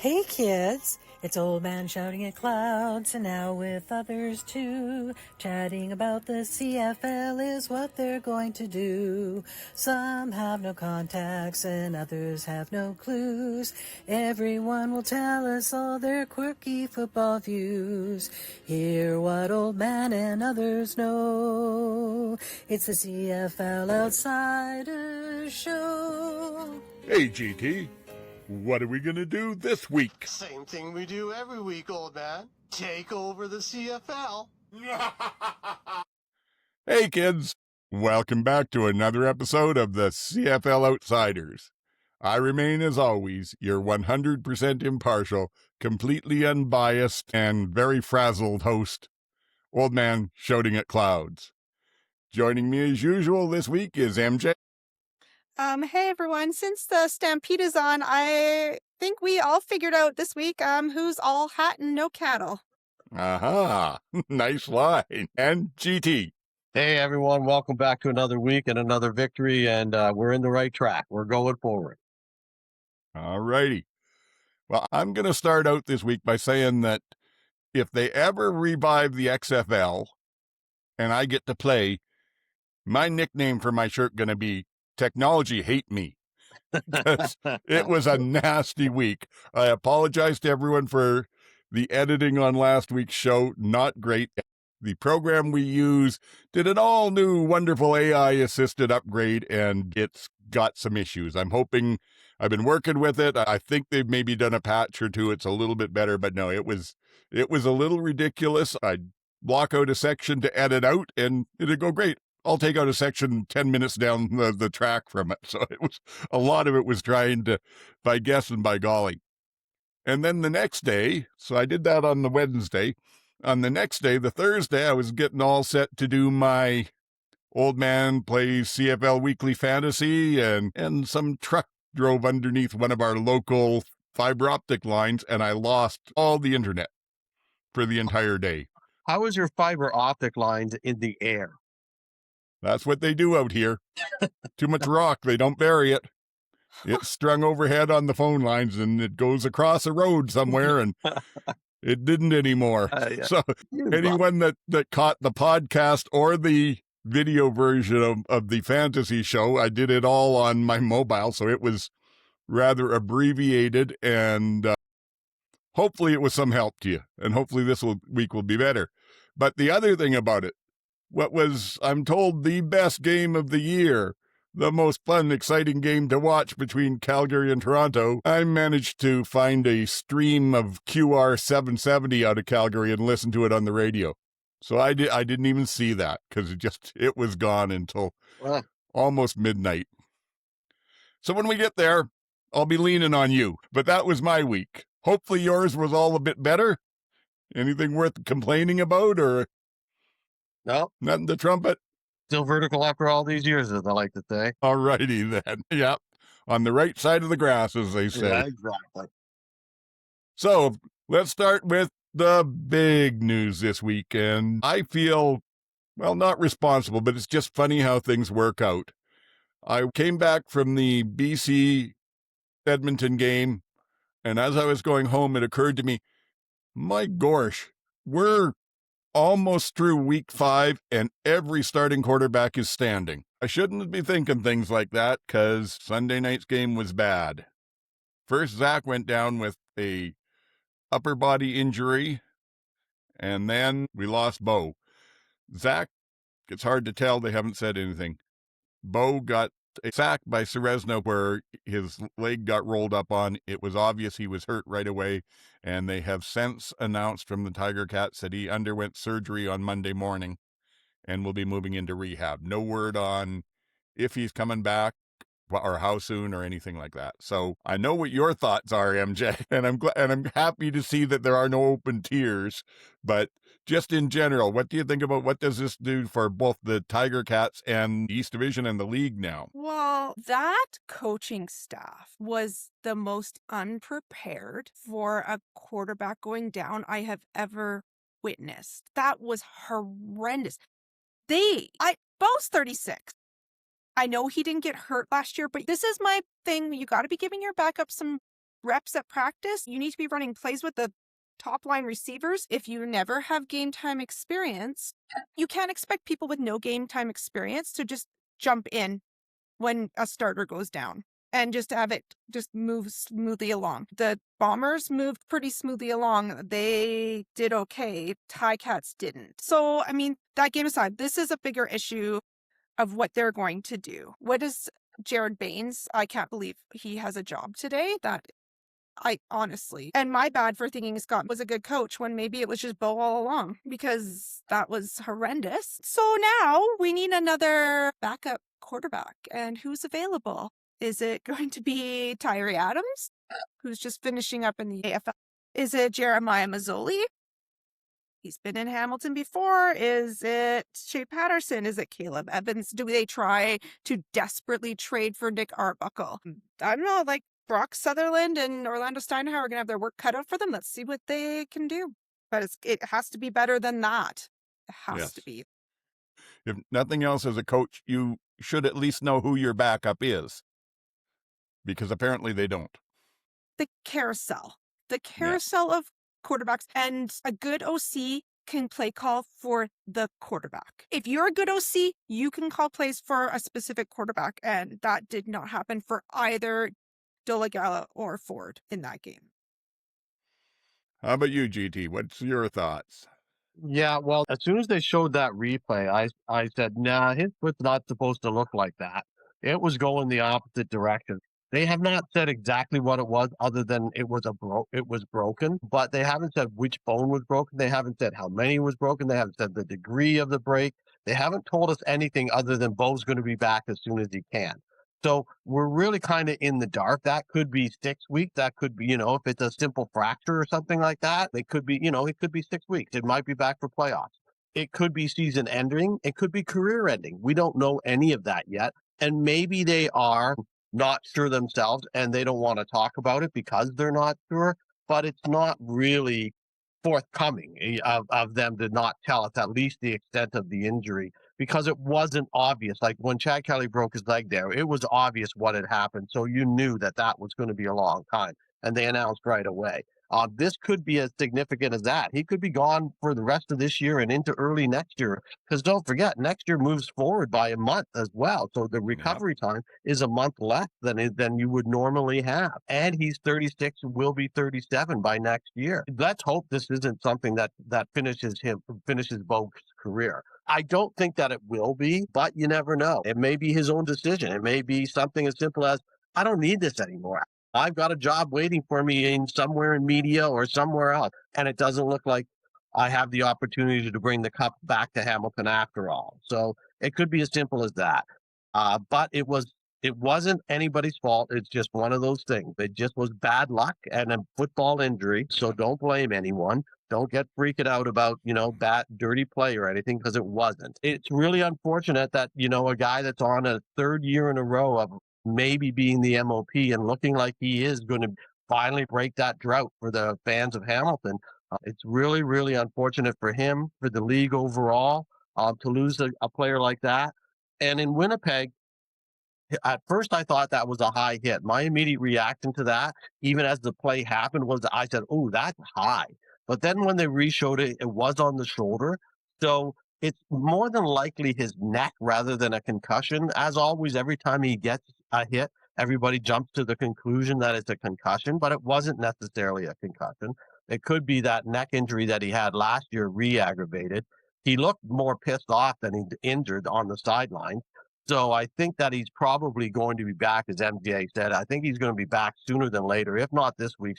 Hey kids, it's Old Man shouting at clouds, and now with others too. Chatting about the CFL is what they're going to do. Some have no contacts and others have no clues. Everyone will tell us all their quirky football views. Hear what Old Man and others know. It's the CFL Outsiders Show. Hey, GT. What are we going to do this week? Same thing we do every week, old man. Take over the CFL. Hey, kids. Welcome back to another episode of the CFL Outsiders. I remain, as always, your 100% impartial, completely unbiased, and very frazzled host, Old Man Shouting at Clouds. Joining me as usual this week is MJ. Hey everyone, since the Stampede is on, I think we all figured out this week who's all hat and no cattle. Aha, nice line. And GT. Hey everyone, welcome back to another week and another victory, and we're in the right track. We're going forward. All righty. Well, I'm going to start out this week by saying that if they ever revive the XFL and I get to play, my nickname for my shirt going to be Technology Hate Me. Because it was a nasty week. I apologize to everyone for the editing on last week's show. Not great. The program we use did an all new wonderful AI assisted upgrade, and it's got some issues. I'm hoping I've been working with it. I think they've maybe done a patch or two. It's a little bit better, but no, it was a little ridiculous. I'd block out a section to edit out and it'd go great. I'll take out a section 10 minutes down the track from it. So it was a lot of it was trying to, by guess and by golly. And then the next day, so I did that on the Wednesday. On the next day, the Thursday, I was getting all set to do my Old Man Plays CFL Weekly Fantasy, and some truck drove underneath one of our local fiber optic lines, and I lost all the internet for the entire day. How is your fiber optic lines in the air? That's what they do out here. Too much rock, they don't bury it. It's strung overhead on the phone lines, and it goes across a road somewhere, and it didn't anymore. Yeah. So anyone that caught the podcast or the video version of the fantasy show, I did it all on my mobile, so it was rather abbreviated, and hopefully it was some help to you, and hopefully this week will be better. But the other thing about it, what was, I'm told, the best game of the year, the most fun, exciting game to watch between Calgary and Toronto, I managed to find a stream of QR 770 out of Calgary and listen to it on the radio. So I didn't even see that because it was gone until almost midnight. So when we get there, I'll be leaning on you. But that was my week. Hopefully yours was all a bit better. Anything worth complaining about, or no? Nothing to trumpet? Still vertical after all these years, as I like to say. All righty then. Yep. On the right side of the grass, as they say. Yeah, exactly. So let's start with the big news this week. And I feel, well, not responsible, but it's just funny how things work out. I came back from the BC Edmonton game, and as I was going home, it occurred to me, my gosh, we're almost through week 5 and every starting quarterback is standing. I shouldn't be thinking things like that because Sunday night's game was bad. First, Zack went down with a upper body injury, and then we lost Bo. Zack, it's hard to tell. They haven't said anything. Bo got a sack by Ceresna where his leg got rolled up on. It was obvious he was hurt right away, and they have since announced from the Tiger Cats that he underwent surgery on Monday morning and will be moving into rehab. No word on if he's coming back or how soon or anything like that. So I know what your thoughts are, MJ, and I'm happy to see that there are no open tiers, but just in general, what do you think about what does this do for both the Tiger Cats and the East Division and the league now? Well, that coaching staff was the most unprepared for a quarterback going down I have ever witnessed. That was horrendous. Bo's 36. I know he didn't get hurt last year, but this is my thing. You got to be giving your backup some reps at practice. You need to be running plays with the top line receivers. If you never have game time experience, you can't expect people with no game time experience to just jump in when a starter goes down and just have it just move smoothly along. The Bombers moved pretty smoothly along. They did okay. Ticats didn't. So, I mean, that game aside, this is a bigger issue of what they're going to do. What is Jared Baines? I can't believe he has a job today. That I honestly, and my bad for thinking Scott was a good coach when maybe it was just Bo all along, because that was horrendous. So now we need another backup quarterback. And who's available? Is it going to be Tyree Adams, who's just finishing up in the AFL? Is it Jeremiah Mazzoli? He's been in Hamilton before. Is it Shea Patterson? Is it Caleb Evans? Do they try to desperately trade for Nick Arbuckle? I don't know, like Brock Sutherland and Orlando Steinhauer are going to have their work cut out for them. Let's see what they can do. But it has to be better than that. It has to be. If nothing else, as a coach, you should at least know who your backup is. Because apparently they don't. The carousel of quarterbacks, and a good OC can play call for the quarterback. If you're a good OC, you can call plays for a specific quarterback, and that did not happen for either Dolegala or Ford in that game. How about you, GT? What's your thoughts? Yeah, well, as soon as they showed that replay, I said, nah, his foot's not supposed to look like that. It was going the opposite direction. They have not said exactly what it was, other than it was broken, but they haven't said which bone was broken. They haven't said how many was broken. They haven't said the degree of the break. They haven't told us anything other than Bo's going to be back as soon as he can. So we're really kind of in the dark. That could be 6 weeks. That could be, if it's a simple fracture or something like that, it could be, it could be 6 weeks. It might be back for playoffs. It could be season ending. It could be career ending. We don't know any of that yet. And maybe they are not sure themselves and they don't want to talk about it because they're not sure, but it's not really forthcoming of them to not tell us at least the extent of the injury, because it wasn't obvious. Like when Chad Kelly broke his leg there, it was obvious what had happened. So you knew that was going to be a long time, and they announced right away. This could be as significant as that. He could be gone for the rest of this year and into early next year, because don't forget, next year moves forward by a month as well. So the recovery time is a month less than you would normally have. And he's 36 and will be 37 by next year. Let's hope this isn't something that finishes Bo's career. I don't think that it will be, but you never know. It may be his own decision. It may be something as simple as, I don't need this anymore. I've got a job waiting for me somewhere in media or somewhere else. And it doesn't look like I have the opportunity to bring the cup back to Hamilton after all. So it could be as simple as that. But it wasn't anybody's fault. It's just one of those things. It just was bad luck and a football injury. So don't blame anyone. Don't get freaked out about, bad, dirty play or anything, because it wasn't. It's really unfortunate that, a guy that's on a third year in a row of maybe being the MOP and looking like he is going to finally break that drought for the fans of Hamilton. It's really, really unfortunate for him, for the league overall, to lose a player like that. And in Winnipeg, at first I thought that was a high hit. My immediate reaction to that, even as the play happened, was I said, oh, that's high. But then when they re-showed it, it was on the shoulder. So it's more than likely his neck rather than a concussion. As always, every time he gets a hit, everybody jumps to the conclusion that it's a concussion, but it wasn't necessarily a concussion. It could be that neck injury that he had last year re-aggravated. He looked more pissed off than he injured on the sideline. So I think that he's probably going to be back, as MJ said. I think he's going to be back sooner than later, if not this week,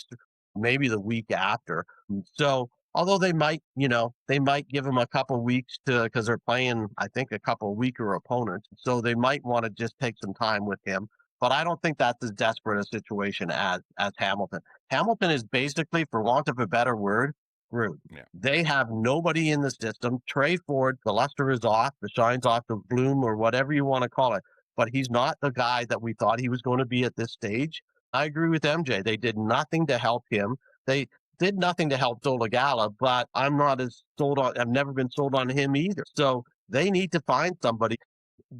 maybe the week after. So although they might give him a couple weeks because they're playing, I think, a couple weaker opponents. So they might want to just take some time with him. But I don't think that's as desperate a situation as Hamilton. Hamilton is basically, for want of a better word, screwed. Yeah. They have nobody in the system. Trey Ford, the luster is off, the shine's off, the bloom, or whatever you want to call it. But he's not the guy that we thought he was going to be at this stage. I agree with MJ. They did nothing to help him. They did nothing to help Dolegala, but I'm not as sold on. I've never been sold on him either. So they need to find somebody.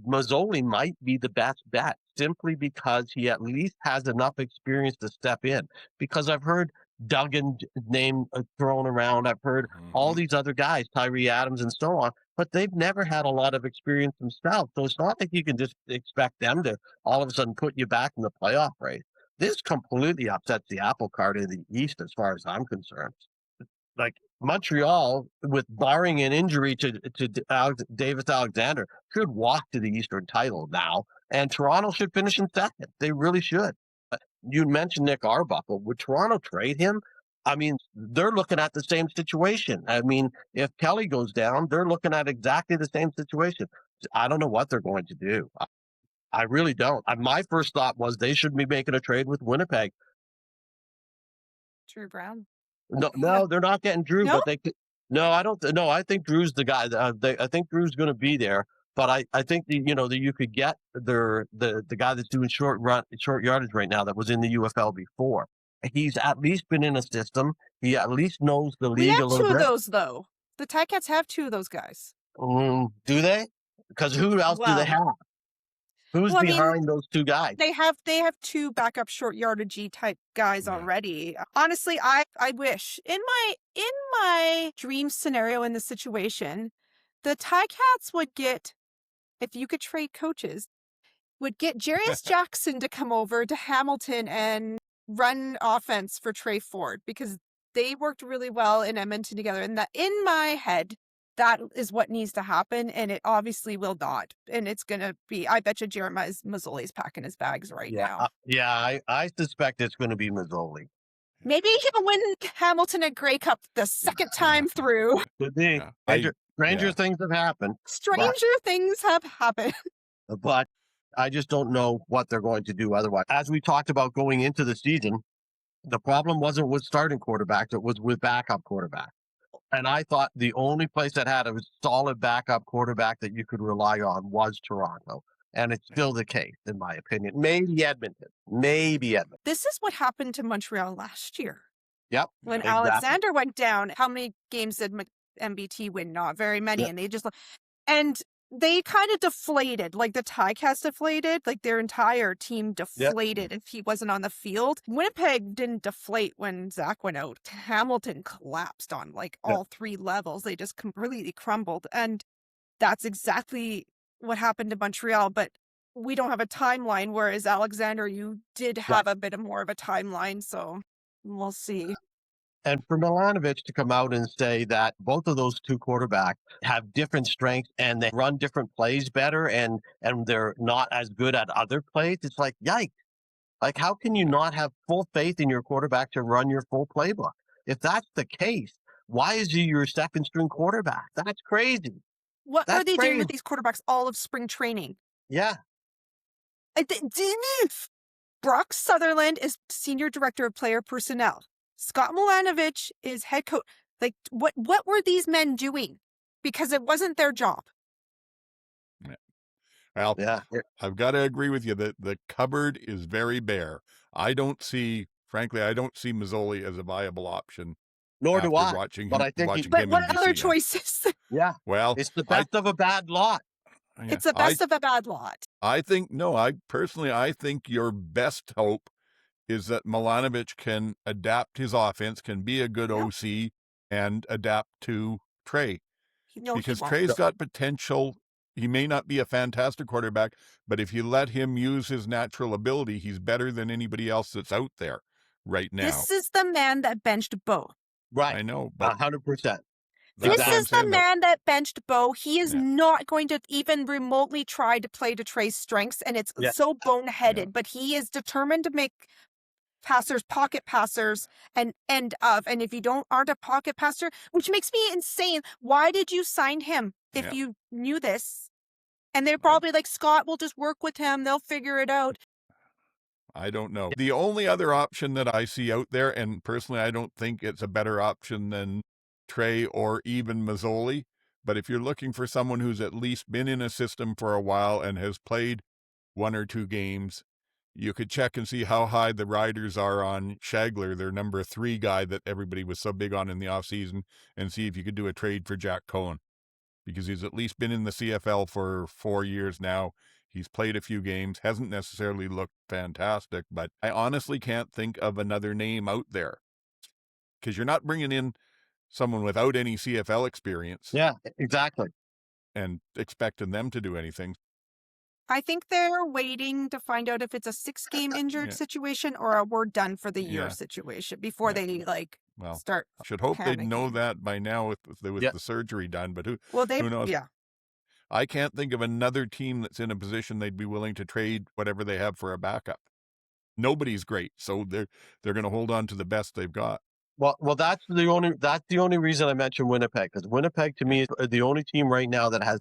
Mazzoli might be the best bet simply because he at least has enough experience to step in. Because I've heard Duggan name thrown around. I've heard all these other guys, Tyree Adams and so on, but they've never had a lot of experience themselves. So it's not like you can just expect them to all of a sudden put you back in the playoff race. This completely upsets the apple cart in the East as far as I'm concerned. Like Montreal, with barring an injury to Davis Alexander, should walk to the Eastern title now, and Toronto should finish in second. They really should. You mentioned Nick Arbuckle. Would Toronto trade him? I mean, they're looking at the same situation. I mean, if Kelly goes down, they're looking at exactly the same situation. I don't know what they're going to do. I really don't. My first thought was they should be making a trade with Winnipeg. Drew Brown. No, they're not getting Drew, No? but they could. No, I don't. No, I think Drew's the guy. I think Drew's going to be there, but I think that you could get the guy that's doing short yardage right now that was in the UFL before. He's at least been in a system. He at least knows the We league a have little two of bit. those, though. The Ticats have two of those guys. Do they? Because who else do they have? Who's behind those two guys? They have two backup short yardagey type guys already. Honestly, I wish in my dream scenario in this situation, the Ticats would get, if you could trade coaches, would get Jarius Jackson to come over to Hamilton and run offense for Trey Ford, because they worked really well in Edmonton together. And that, in my head, that is what needs to happen, and it obviously will not. And it's going to be, I bet you Jeremiah Mazzoli's packing his bags now. I suspect it's going to be Mazzoli. Maybe he'll win Hamilton a Grey Cup the second time through. Could be. Stranger things have happened. Stranger things have happened. But I just don't know what they're going to do otherwise. As we talked about going into the season, the problem wasn't with starting quarterbacks, it was with backup quarterbacks. And I thought the only place that had a solid backup quarterback that you could rely on was Toronto. And it's still the case, in my opinion. Maybe Edmonton. This is what happened to Montreal last year. Yep. When Alexander went down, how many games did MBT win? Not very many. Yep. And they kind of deflated, like the Ticats deflated, like their entire team deflated if he wasn't on the field. Winnipeg didn't deflate when Zack went out. Hamilton collapsed on all three levels. They just completely crumbled. And that's exactly what happened to Montreal. But we don't have a timeline, whereas Alexander, you did have a bit more of a timeline. So we'll see. And for Milanovic to come out and say that both of those two quarterbacks have different strengths and they run different plays better and they're not as good at other plays, it's like, yikes. Like, how can you not have full faith in your quarterback to run your full playbook? If that's the case, why is he your second string quarterback? That's crazy. What are they doing with these quarterbacks all of spring training? Yeah. Brock Sutherland is Senior Director of Player Personnel. Scott Milanovic is head coach. Like, what were these men doing? Because it wasn't their job. Well, I've got to agree with you that the cupboard is very bare. Frankly, I don't see Mazzoli as a viable option. Nor do I. But I think what other choices? Yeah. Well, it's the best of a bad lot. Yeah, it's the best of a bad lot. I think your best hope is that Milanovic can adapt his offense, can be a good OC, and adapt to Trey. Because Trey's got potential. He may not be a fantastic quarterback, but if you let him use his natural ability, he's better than anybody else that's out there right now. This is the man that benched Bo. Right. I know, but 100%. This is the man that benched Bo. He is not going to even remotely try to play to Trey's strengths, and it's so boneheaded, but he is determined to make pocket passers, and if you aren't a pocket passer, which makes me insane. Why did you sign him if you knew this? And they're probably like, Scott will just work with him. They'll figure it out. I don't know. The only other option that I see out there, and personally, I don't think it's a better option than Trey or even Mazzoli, but if you're looking for someone who's at least been in a system for a while and has played one or two games, you could check and see how high the riders are on Shagler, their number 3 guy that everybody was so big on in the offseason, and see if you could do a trade for Jack Cohen. because he's at least been in the CFL for 4 years now. He's played a few games, hasn't necessarily looked fantastic, but I honestly can't think of another name out there, because you're not bringing in someone without any CFL experience. Yeah, exactly. And expecting them to do anything. I think they're waiting to find out if it's a 6-game injured situation or a we're done for the year situation before they start. I should hope they'd know panicking. that by now with the surgery done, but who knows? Yeah. I can't think of another team that's in a position they'd be willing to trade whatever they have for a backup. Nobody's great, so they're going to hold on to the best they've got. Well, that's the only reason I mentioned Winnipeg, because Winnipeg to me is the only team right now that has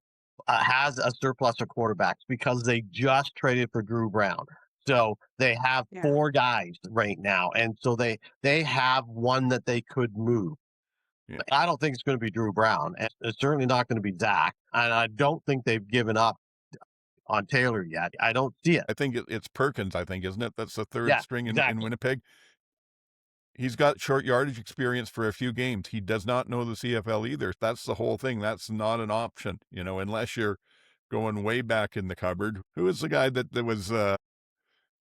a surplus of quarterbacks, because they just traded for Drew Brown. So they have 4 guys right now, and so they have one that they could move. Yeah. I don't think it's going to be Drew Brown, and it's certainly not going to be Zack, and I don't think they've given up on Taylor yet. I don't see it. I think it's Perkins, I think, isn't it? That's the third string in Winnipeg. He's got short yardage experience for a few games. He does not know the CFL either. That's the whole thing. That's not an option, unless you're going way back in the cupboard. Who is the guy that was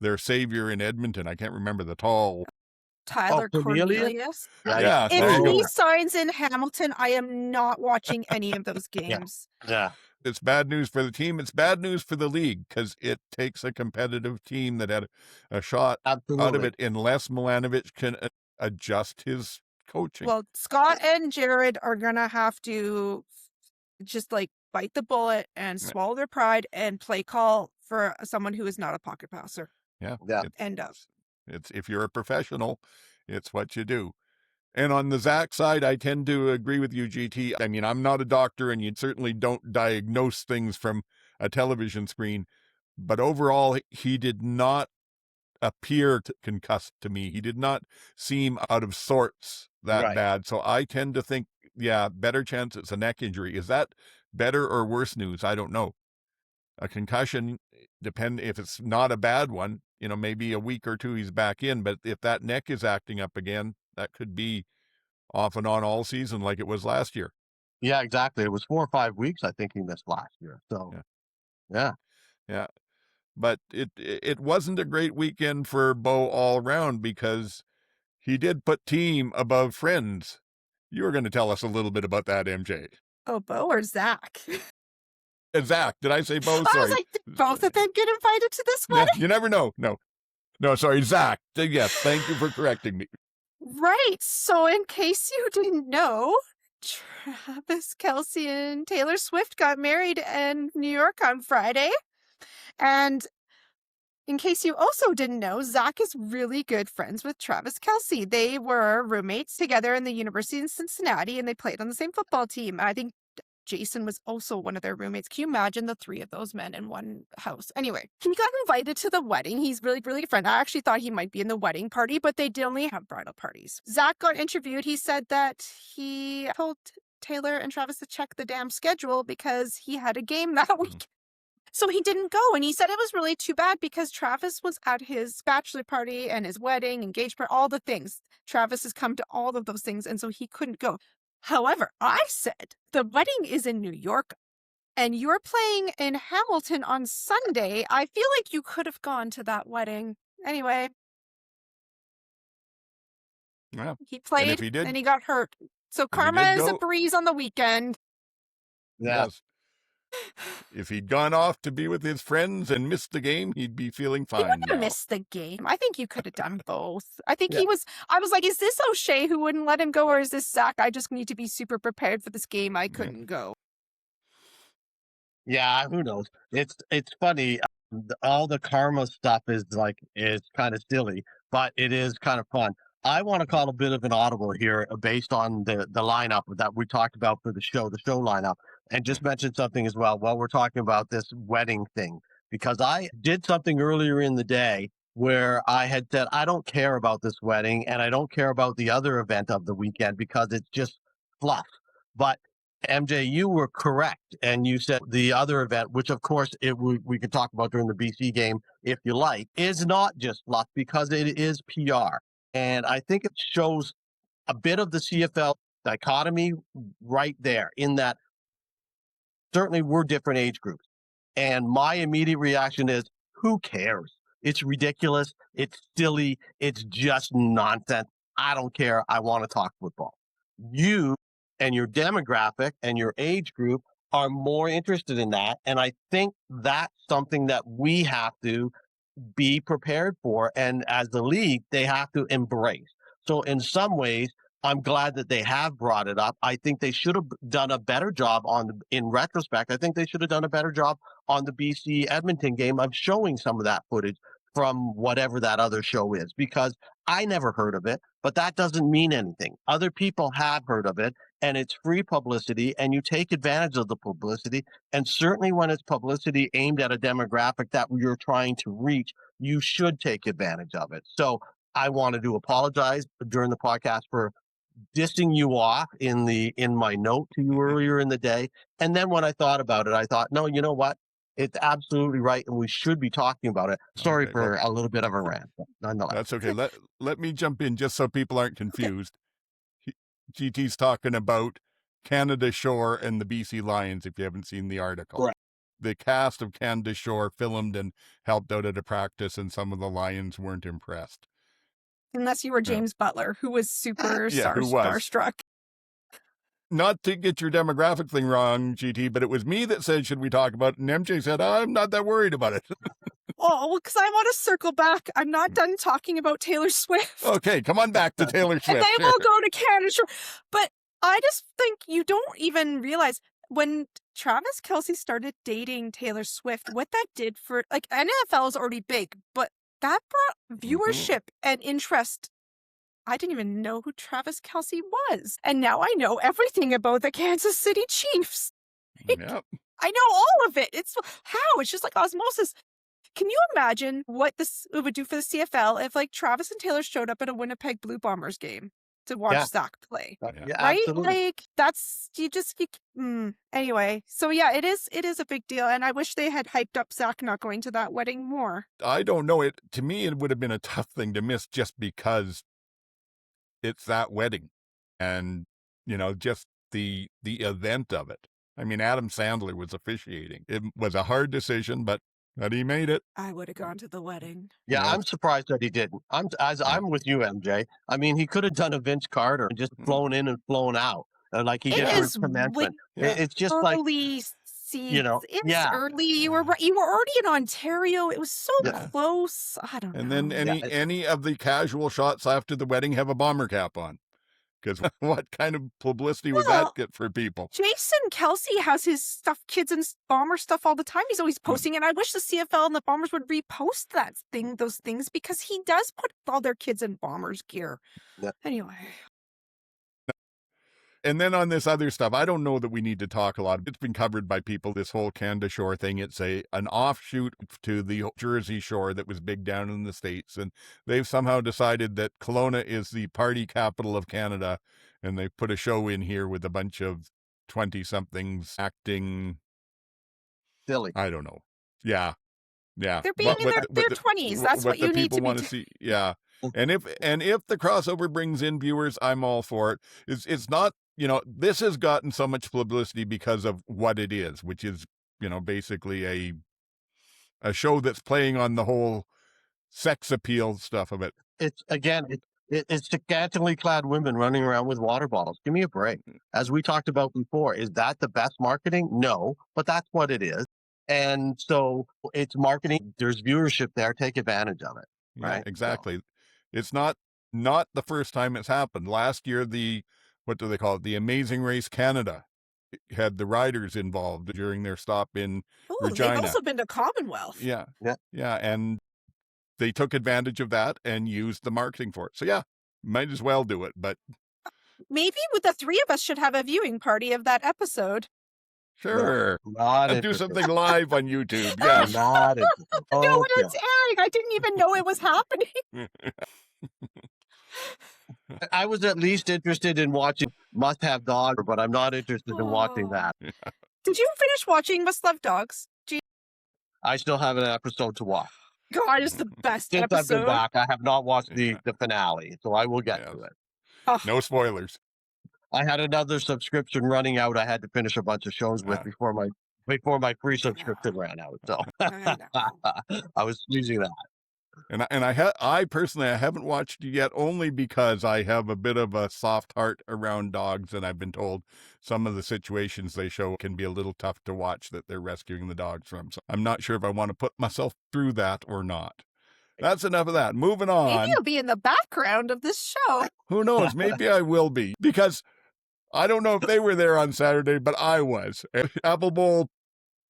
their savior in Edmonton? I can't remember the tall. Tyler Cornelius. Yeah. If he signs in Hamilton, I am not watching any of those games. Yeah. It's bad news for the team. It's bad news for the league, because it takes a competitive team that had a shot out of it unless Milanovic can adjust his coaching. Well, Scott and Jared are going to have to just bite the bullet and swallow their pride and play call for someone who is not a pocket passer. Yeah. End of. It's if you're a professional, it's what you do. And on the Zack side, I tend to agree with you, GT. I mean, I'm not a doctor, and you certainly don't diagnose things from a television screen. But overall, he did not appear concussed to me. He did not seem out of sorts that bad. So I tend to think, better chance it's a neck injury. Is that better or worse news? I don't know. A concussion, if it's not a bad one, maybe a week or two he's back in. But if that neck is acting up again, that could be off and on all season like it was last year. Yeah, exactly. It was 4 or 5 weeks, I think, he missed last year. So, yeah. But it wasn't a great weekend for Bo all around, because he did put team above friends. You were going to tell us a little bit about that, MJ. Oh, Bo or Zack? Zack. Did I say Bo? Sorry. I was like, did both of them get invited to this wedding? You never know. No, sorry, Zack. Yes, thank you for correcting me. Right. So in case you didn't know, Travis Kelce and Taylor Swift got married in New York on Friday. And in case you also didn't know, Zack is really good friends with Travis Kelce. They were roommates together in the University in Cincinnati, and they played on the same football team. I think Jason was also one of their roommates. Can you imagine the 3 of those men in one house? Anyway, he got invited to the wedding. He's really, really good friend. I actually thought he might be in the wedding party, but they did only have bridal parties. Zack got interviewed. He said that he told Taylor and Travis to check the damn schedule because he had a game that week. So he didn't go, and he said it was really too bad because Travis was at his bachelor party and his wedding, engagement, all the things. Travis has come to all of those things, and so he couldn't go. However, I said, the wedding is in New York, and you're playing in Hamilton on Sunday. I feel like you could have gone to that wedding. Anyway. Yeah. He played, and he got hurt. So karma is a breeze on the weekend. Yes. If he'd gone off to be with his friends and missed the game, he'd be feeling fine. He wouldn't have missed the game. I think you could have done both. I think I was like, is this O'Shea who wouldn't let him go, or is this Zack? I just need to be super prepared for this game. I couldn't go. Yeah, who knows? It's funny. All the karma stuff is kind of silly, but it is kind of fun. I want to call a bit of an audible here based on the lineup that we talked about for the show lineup, and just mention something as well while we're talking about this wedding thing, because I did something earlier in the day where I had said, I don't care about this wedding and I don't care about the other event of the weekend because it's just fluff. But MJ, you were correct. And you said the other event, which of course we could talk about during the BC game if you like, is not just fluff because it is PR. And I think it shows a bit of the CFL dichotomy right there in that certainly we're different age groups. And my immediate reaction is, who cares? It's ridiculous. It's silly. It's just nonsense. I don't care. I want to talk football. You and your demographic and your age group are more interested in that. And I think that's something that we have to be prepared for. And as the league, they have to embrace. So in some ways, I'm glad that they have brought it up. I think they should have done a better job in retrospect. I think they should have done a better job on the BC Edmonton game of showing some of that footage from whatever that other show is, because I never heard of it, but that doesn't mean anything. Other people have heard of it, and it's free publicity, and you take advantage of the publicity. And certainly when it's publicity aimed at a demographic that you're trying to reach, you should take advantage of it. So I wanted to apologize during the podcast for dissing you off in my note to you earlier in the day. And then when I thought about it, I thought, no, you know what? It's absolutely right, and we should be talking about it. Sorry for a little bit of a rant, but nonetheless. That's okay. Let me jump in just so people aren't confused. GT's talking about Canada Shore and the BC Lions, if you haven't seen the article. Correct. The cast of Canada Shore filmed and helped out at a practice, and some of the Lions weren't impressed. Unless you were James Butler, who was super starstruck. Not to get your demographic thing wrong, GT, but it was me that said, should we talk about it? And MJ said, I'm not that worried about it. Oh, well, because I want to circle back. I'm not done talking about Taylor Swift. Okay, come on back to Taylor Swift. And they will go to Canada Shore. But I just think you don't even realize when Travis Kelce started dating Taylor Swift, what that did for, like, NFL is already big, but that brought viewership and interest. I didn't even know who Travis Kelce was. And now I know everything about the Kansas City Chiefs. Yep. I know all of it. It's just like osmosis. Can you imagine what this would do for the CFL if, like, Travis and Taylor showed up at a Winnipeg Blue Bombers game to watch Zack play? Yeah, right? absolutely. Like, that's, anyway. So yeah, it is a big deal. And I wish they had hyped up Zack not going to that wedding more. I don't know. To me, it would have been a tough thing to miss just because it's that wedding and, just the event of it. I mean, Adam Sandler was officiating. It was a hard decision, but he made it. I would have gone to the wedding. Yeah, I'm surprised that he didn't. I'm with you, MJ. I mean, he could have done a Vince Carter and just flown in and flown out like he did for his commencement. It's just early it's early. You were already in Ontario. It was so close. I don't know. And then any of the casual shots after the wedding have a bomber cap on. Because what kind of publicity would that get for people? Jason Kelce has his kids and bomber stuff all the time. He's always posting it. I wish the CFL and the Bombers would repost those things, because he does put all their kids in Bombers gear. Yeah. Anyway. And then on this other stuff, I don't know that we need to talk a lot. It's been covered by people, this whole Canada Shore thing. It's an offshoot to the Jersey Shore that was big down in the States. And they've somehow decided that Kelowna is the party capital of Canada. And they put a show in here with a bunch of 20-somethings acting silly. I don't know. Yeah. They're being in their 20s. That's what you need to be see. Yeah. And if the crossover brings in viewers, I'm all for it. It's not, this has gotten so much publicity because of what it is, which is, basically a show that's playing on the whole sex appeal stuff of it. It's scantily clad women running around with water bottles. Give me a break. As we talked about before, is that the best marketing? No, but that's what it is. And so it's marketing. There's viewership there. Take advantage of it. Right? Yeah, exactly. So. It's not the first time it's happened. Last year, what do they call it? The Amazing Race Canada had the riders involved during their stop in Regina. They've also been to Commonwealth. Yeah. And they took advantage of that and used the marketing for it. So yeah, might as well do it. But maybe with the three of us should have a viewing party of that episode. Sure. Do something live on YouTube. Yes. Not no, when it's airing. I didn't even know it was happening. I was at least interested in watching Must Have Dogs, but I'm not interested in watching that. Did you finish watching Must Love Dogs? I still have an episode to watch. God, it's the best Since episode. I've been back, I have not watched the finale, so I will get to it. Oh. No spoilers. I had another subscription running out I had to finish a bunch of shows with before my before my free subscription ran out. So I know. I was using that. And I personally I haven't watched it yet, only because I have a bit of a soft heart around dogs, and I've been told some of the situations they show can be a little tough to watch that they're rescuing the dogs from. So I'm not sure if I want to put myself through that or not. That's enough of that. Moving on. Maybe you'll be in the background of this show. Who knows? Maybe I will be, because I don't know if they were there on Saturday, but I was. Apple Bowl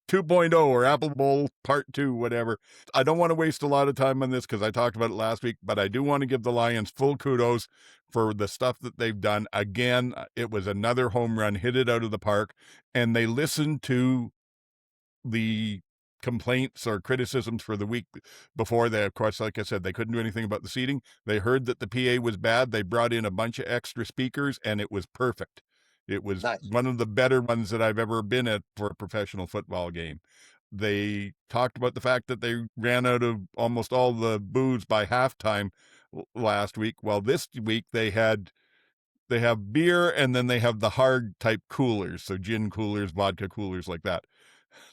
2.0 or Apple Bowl Part 2, whatever. I don't want to waste a lot of time on this because I talked about it last week, but I do want to give the Lions full kudos for the stuff that they've done. Again, it was another home run, hit it out of the park, and they listened to the complaints or criticisms for the week before. They, of course, like I said, they couldn't do anything about the seating. They heard that the PA was bad. They brought in a bunch of extra speakers, and it was perfect. It was Nice. one of the better ones that I've ever been at for a professional football game. They talked about the fact that they ran out of almost all the booze by halftime last week. Well, this week they have beer, and then they have the hard type coolers. So gin coolers, vodka coolers, like that.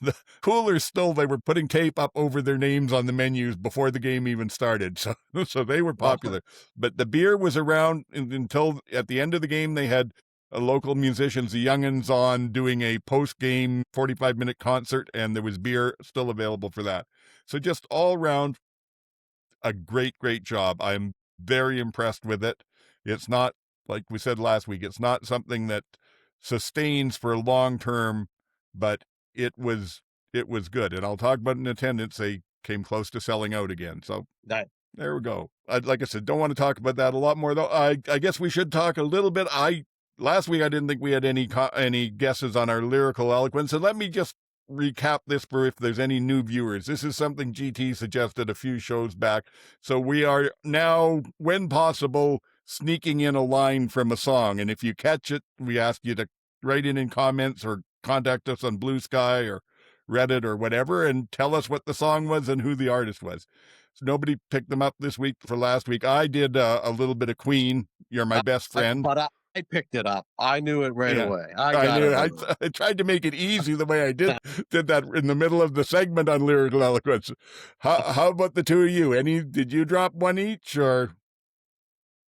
The coolers still, they were putting tape up over their names on the menus before the game even started. So they were popular. But the beer was around until at the end of the game. They had local musicians, the Young'uns, on doing a post-game 45-minute concert, and there was beer still available for that. So just all around, a great job. I'm very impressed with it. It's not, like we said last week, it's not something that sustains for long term, but it was good. And I'll talk about in attendance. They came close to selling out again. So there we go. Like I said, don't want to talk about that a lot more, though. I guess we should talk a little bit. Last week I didn't think we had any guesses on our lyrical eloquence, and let me just recap this for if there's any new viewers. This is something GT suggested a few shows back. So we are now, when possible, sneaking in a line from a song. And if you catch it, we ask you to write in comments or contact us on Blue Sky or Reddit or whatever and tell us what the song was and who the artist was. So nobody picked them up this week. For last week, I did a little bit of Queen, You're My Best Friend. But I picked it up. I knew it right away. I tried to make it easy the way I did that in the middle of the segment on Lyrical Eloquence. How about the two of you? Did you drop one each, or?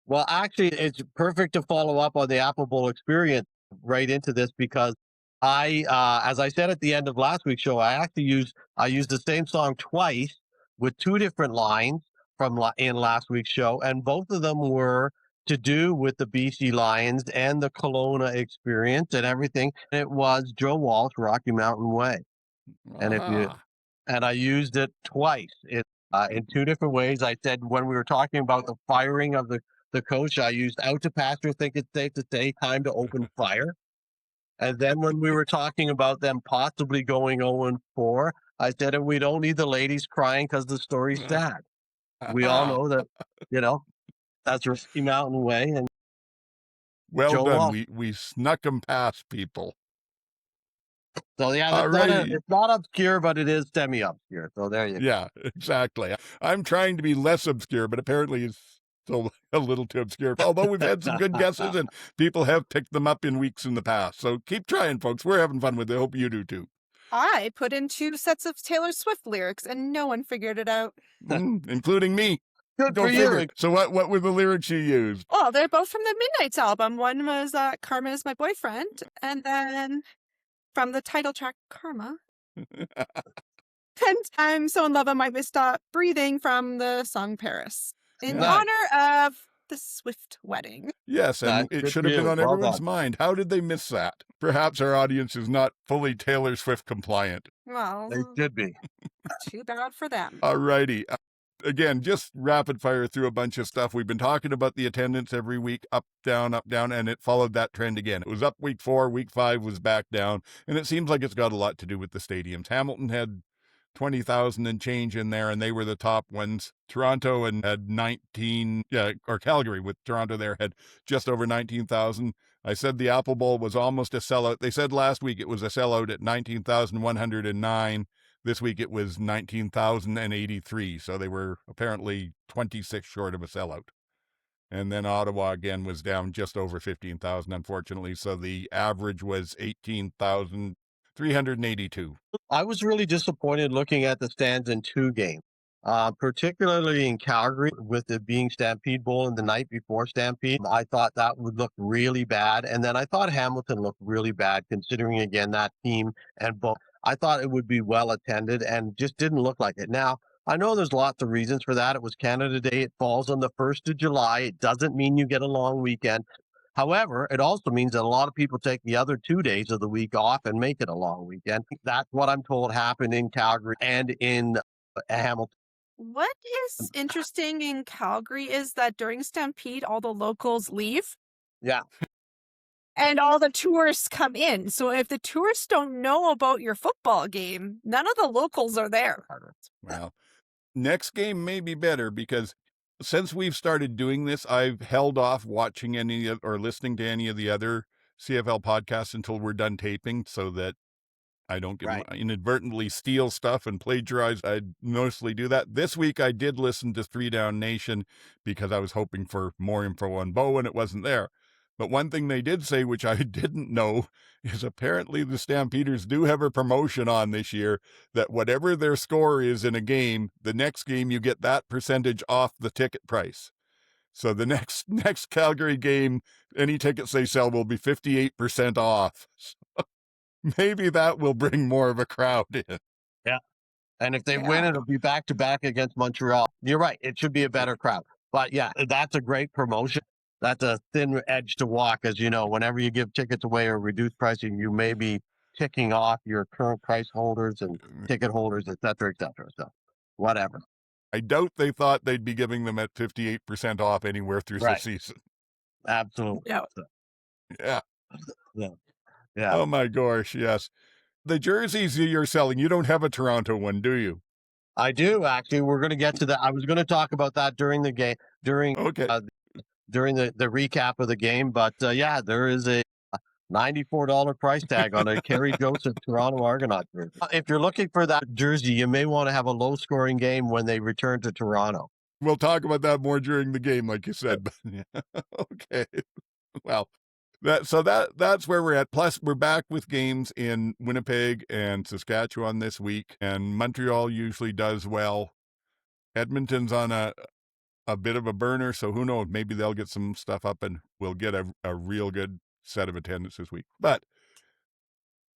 Well, actually, it's perfect to follow up on the Apple Bowl experience right into this, because as I said at the end of last week's show, I used the same song twice with two different lines in last week's show, and both of them were to do with the BC Lions and the Kelowna experience and everything. It was Joe Walsh, Rocky Mountain Way. And I used it twice in two different ways. I said, when we were talking about the firing of the coach, I used out to pasture, think it's safe to say, time to open fire. And then when we were talking about them possibly going 0-4, I said, and we don't need the ladies crying because the story's sad. We all know that, that's Rocky Mountain Way. And well Joe done. Walsh. We snuck them past people. So yeah, it's not obscure, but it is semi-obscure. So there you go. Yeah, exactly. I'm trying to be less obscure, but apparently it's still a little too obscure. Although we've had some good guesses and people have picked them up in weeks in the past. So keep trying, folks. We're having fun with it. I hope you do too. I put in 2 sets of Taylor Swift lyrics and no one figured it out. Including me. Good for you. So what were the lyrics you used? Oh, they're both from the Midnight's album. One was Karma is My Boyfriend, and then from the title track, Karma. And I'm so in love I might stop breathing from the song Paris. In honor of the Swift wedding. Yes, and it should have been on everyone's mind. How did they miss that? Perhaps our audience is not fully Taylor Swift compliant. Well, they should be. Too bad for them. All righty. Again, just rapid fire through a bunch of stuff. We've been talking about the attendance every week, up, down, and it followed that trend again. It was up week 4, week 5 was back down, and it seems like it's got a lot to do with the stadiums. Hamilton had 20,000 and change in there, and they were the top ones. Toronto had 19, or Calgary with Toronto there had just over 19,000. I said the Apple Bowl was almost a sellout. They said last week it was a sellout at 19,109. This week it was 19,083. So they were apparently 26 short of a sellout. And then Ottawa again was down just over 15,000, unfortunately. So the average was 18,000. $382. I was really disappointed looking at the stands in 2 games, particularly in Calgary with it being Stampede Bowl and the night before Stampede. I thought that would look really bad. And then I thought Hamilton looked really bad considering, again, that team and both. I thought it would be well attended and just didn't look like it. Now, I know there's lots of reasons for that. It was Canada Day. It falls on the 1st of July. It doesn't mean you get a long weekend. However, it also means that a lot of people take the other 2 days of the week off and make it a long weekend. That's what I'm told happened in Calgary and in Hamilton. What is interesting in Calgary is that during Stampede, all the locals leave Yeah. and all the tourists come in. So if the tourists don't know about your football game, none of the locals are there. Well, next game may be better because since we've started doing this, I've held off watching any or listening to any of the other CFL podcasts until we're done taping so that I don't inadvertently steal stuff and plagiarize. I mostly do that. This week I did listen to 3 Down Nation because I was hoping for more info on Bo and it wasn't there. But one thing they did say, which I didn't know, is apparently the Stampeders do have a promotion on this year that whatever their score is in a game, the next game you get that percentage off the ticket price. So the next Calgary game, any tickets they sell will be 58% off. Maybe that will bring more of a crowd in. Yeah. And if they win, it'll be back-to-back against Montreal. You're right. It should be a better crowd. But yeah, that's a great promotion. That's a thin edge to walk, as you know. Whenever you give tickets away or reduced pricing, you may be ticking off your current price holders and ticket holders, et cetera, et cetera. So whatever. I doubt they thought they'd be giving them at 58% off anywhere through the season. Absolutely. Yeah. Yeah. Yeah. Oh my gosh, yes. The jerseys you're selling, you don't have a Toronto one, do you? I do, actually. We're going to get to that. I was going to talk about that during the game, during the recap of the game. But yeah, there is a $94 price tag on a Kerry Joseph Toronto Argonaut jersey. If you're looking for that jersey, you may want to have a low-scoring game when they return to Toronto. We'll talk about that more during the game, like you said. Okay. Well, that's where we're at. Plus, we're back with games in Winnipeg and Saskatchewan this week, and Montreal usually does well. Edmonton's on a bit of a burner, so who knows? Maybe they'll get some stuff up, and we'll get a real good set of attendance this week. But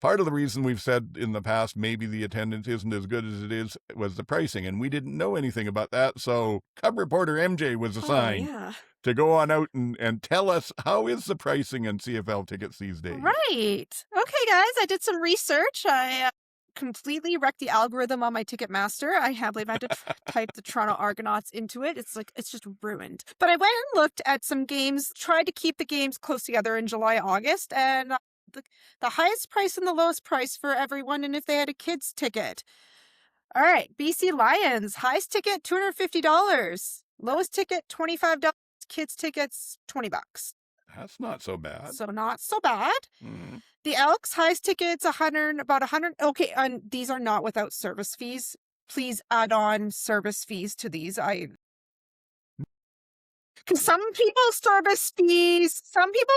part of the reason we've said in the past maybe the attendance isn't as good as it is was the pricing, and we didn't know anything about that. So Cub reporter MJ was assigned to go on out and tell us how is the pricing on CFL tickets these days. Right. Okay, guys, I did some research. I completely wrecked the algorithm on my Ticketmaster. I believe I had to type the Toronto Argonauts into it. It's just ruined. But I went and looked at some games, tried to keep the games close together in July, August, and the highest price and the lowest price for everyone, and if they had a kid's ticket. All right, BC Lions, highest ticket, $250. Lowest ticket, $25. Kids tickets, $20. That's not so bad. So not so bad. Mm-hmm. The Elks highest tickets about 100. Okay, and these are not without service fees. Please add on service fees to these. Some people's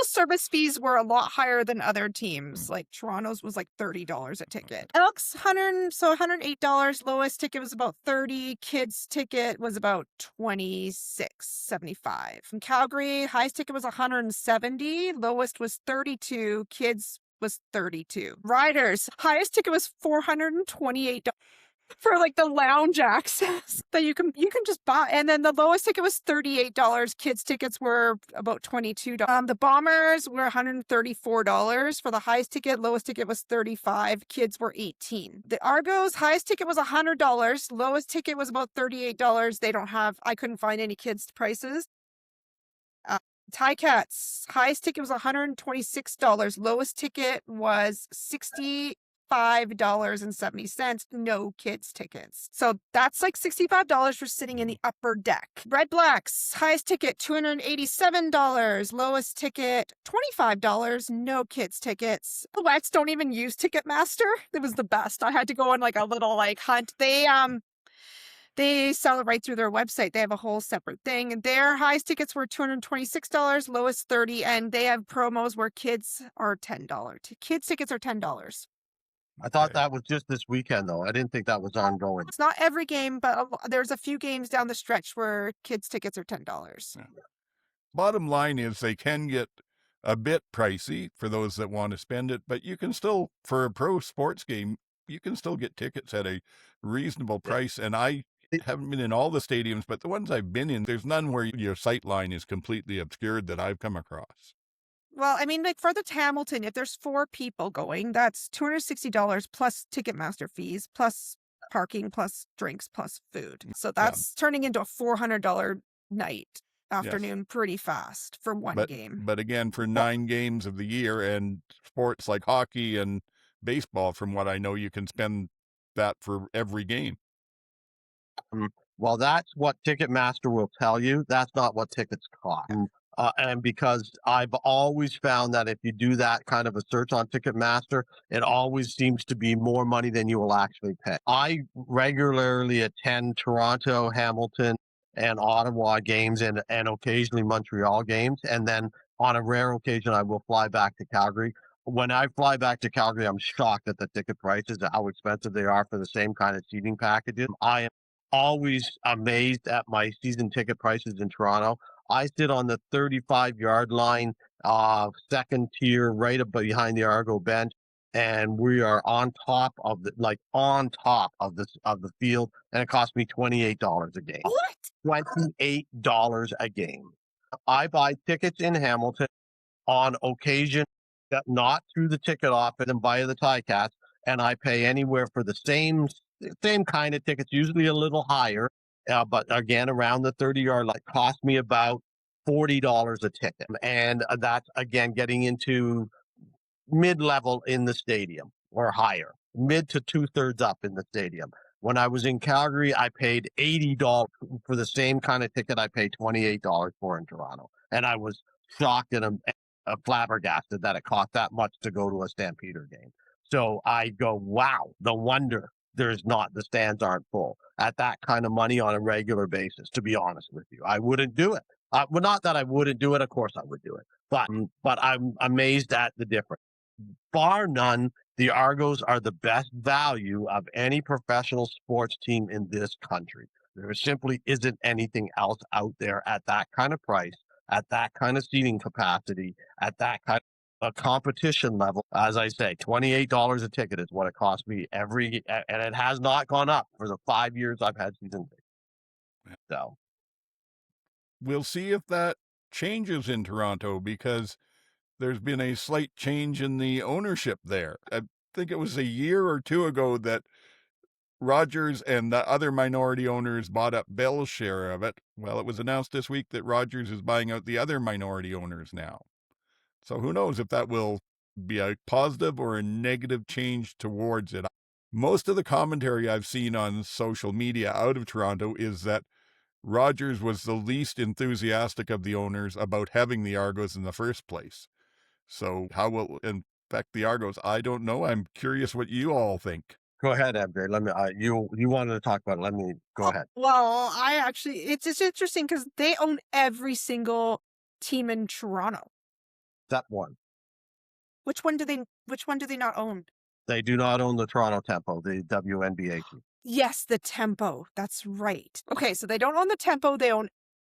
service fees were a lot higher than other teams. Like Toronto's was like $30 a ticket. Elks $108. Lowest ticket was about $30. Kids ticket was about $26.75. From Calgary, highest ticket was $170. Lowest was $32. Kids was $32. Riders, highest ticket was $428. For like the lounge access that you can just buy. And then the lowest ticket was $38. Kids tickets were about $22. The Bombers were $134 for the highest ticket. Lowest ticket was $35. Kids were $18. The Argos highest ticket was $100. Lowest ticket was about $38. I couldn't find any kids prices. Ticats highest ticket was $126. Lowest ticket was $65.70, no kids tickets. So that's like $65 for sitting in the upper deck. Red Blacks, highest ticket $287, lowest ticket $25, no kids tickets. The Wets don't even use Ticketmaster. It was the best. I had to go on like a little hunt. They sell it right through their website. They have a whole separate thing. Their highest tickets were $226, lowest $30, and they have promos where kids are $10. Kids tickets are $10. I thought that was just this weekend, though. I didn't think that was ongoing. It's not every game, but there's a few games down the stretch where kids' tickets are $10. Yeah. Bottom line is they can get a bit pricey for those that want to spend it, but you can still, for a pro sports game, you can still get tickets at a reasonable price. And I haven't been in all the stadiums, but the ones I've been in, there's none where your sight line is completely obscured that I've come across. Well, I mean, like for the Hamilton, if there's 4 people going, that's $260 plus Ticketmaster fees, plus parking, plus drinks, plus food. So that's turning into a $400 night afternoon pretty fast for one game. But again, for 9 games of the year and sports like hockey and baseball, from what I know, you can spend that for every game. Well, that's what Ticketmaster will tell you. That's not what tickets cost. And because I've always found that if you do that kind of a search on Ticketmaster, it always seems to be more money than you will actually pay. I regularly attend Toronto, Hamilton, and Ottawa games and occasionally Montreal games. And then on a rare occasion, I will fly back to Calgary. When I fly back to Calgary, I'm shocked at the ticket prices, how expensive they are for the same kind of seating packages. I am always amazed at my season ticket prices in Toronto. I sit on the 35-yard line, second tier, right up behind the Argo bench, and we are on top of the field, and it cost me $28 a game. What? $28 a game. I buy tickets in Hamilton on occasion, not through the ticket office and via the Ticats, and I pay anywhere for the same kind of tickets, usually a little higher, but again, around the 30-yard line, cost me about $40 a ticket. And that's, again, getting into mid-level in the stadium or higher, mid to 2/3 up in the stadium. When I was in Calgary, I paid $80 for the same kind of ticket I paid $28 for in Toronto. And I was shocked and flabbergasted that it cost that much to go to a Stampeder game. So I go, wow, no wonder the stands aren't full at that kind of money on a regular basis, to be honest with you. I wouldn't do it. Well, not that I wouldn't do it. Of course I would do it. But I'm amazed at the difference. Bar none, the Argos are the best value of any professional sports team in this country. There simply isn't anything else out there at that kind of price, at that kind of seating capacity, at that kind of competition level. As I say, $28 a ticket is what it costs me and it has not gone up for the 5 years I've had season tickets. So we'll see if that changes in Toronto, because there's been a slight change in the ownership there. I think it was a year or 2 ago that Rogers and the other minority owners bought up Bell's share of it. Well, it was announced this week that Rogers is buying out the other minority owners now. So who knows if that will be a positive or a negative change towards it. Most of the commentary I've seen on social media out of Toronto is that Rogers was the least enthusiastic of the owners about having the Argos in the first place. So how will it affect the Argos? I don't know. I'm curious what you all think. Go ahead, MJ. Let me. You wanted to talk about it. Let me go ahead. Well, it's just interesting because they own every single team in Toronto. Except one. Which one do they not own? They do not own the Toronto Tempo, the WNBA team. Yes, the Tempo. That's right. Okay, so they don't own the Tempo. They own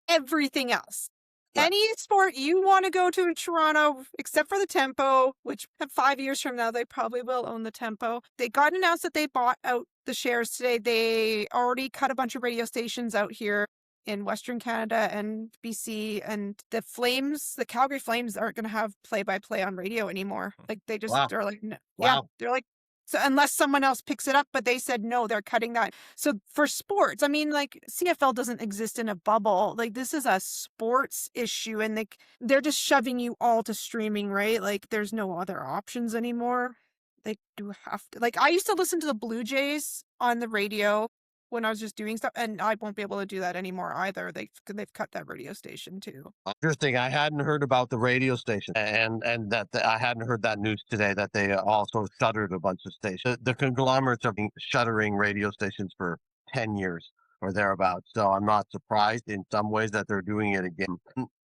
everything else. Right. Any sport you want to go to in Toronto, except for the Tempo, which 5 years from now, they probably will own the Tempo. They got announced that they bought out the shares today. They already cut a bunch of radio stations out here in Western Canada and BC, and the Calgary Flames aren't going to have play-by-play on radio anymore. Like they just, they're like, no. Yeah, they're like, so unless someone else picks it up, but they said no, they're cutting that. So for sports, I mean, like CFL doesn't exist in a bubble. Like this is a sports issue, and they're just shoving you all to streaming, right? Like there's no other options anymore. They do have to. Like I used to listen to the Blue Jays on the radio when I was just doing stuff, and I won't be able to do that anymore either. They've cut that radio station too. Interesting. I hadn't heard about the radio station, and that I hadn't heard that news today that they also shuttered a bunch of stations. The conglomerates have been shuttering radio stations for 10 years or thereabouts. So I'm not surprised in some ways that they're doing it again.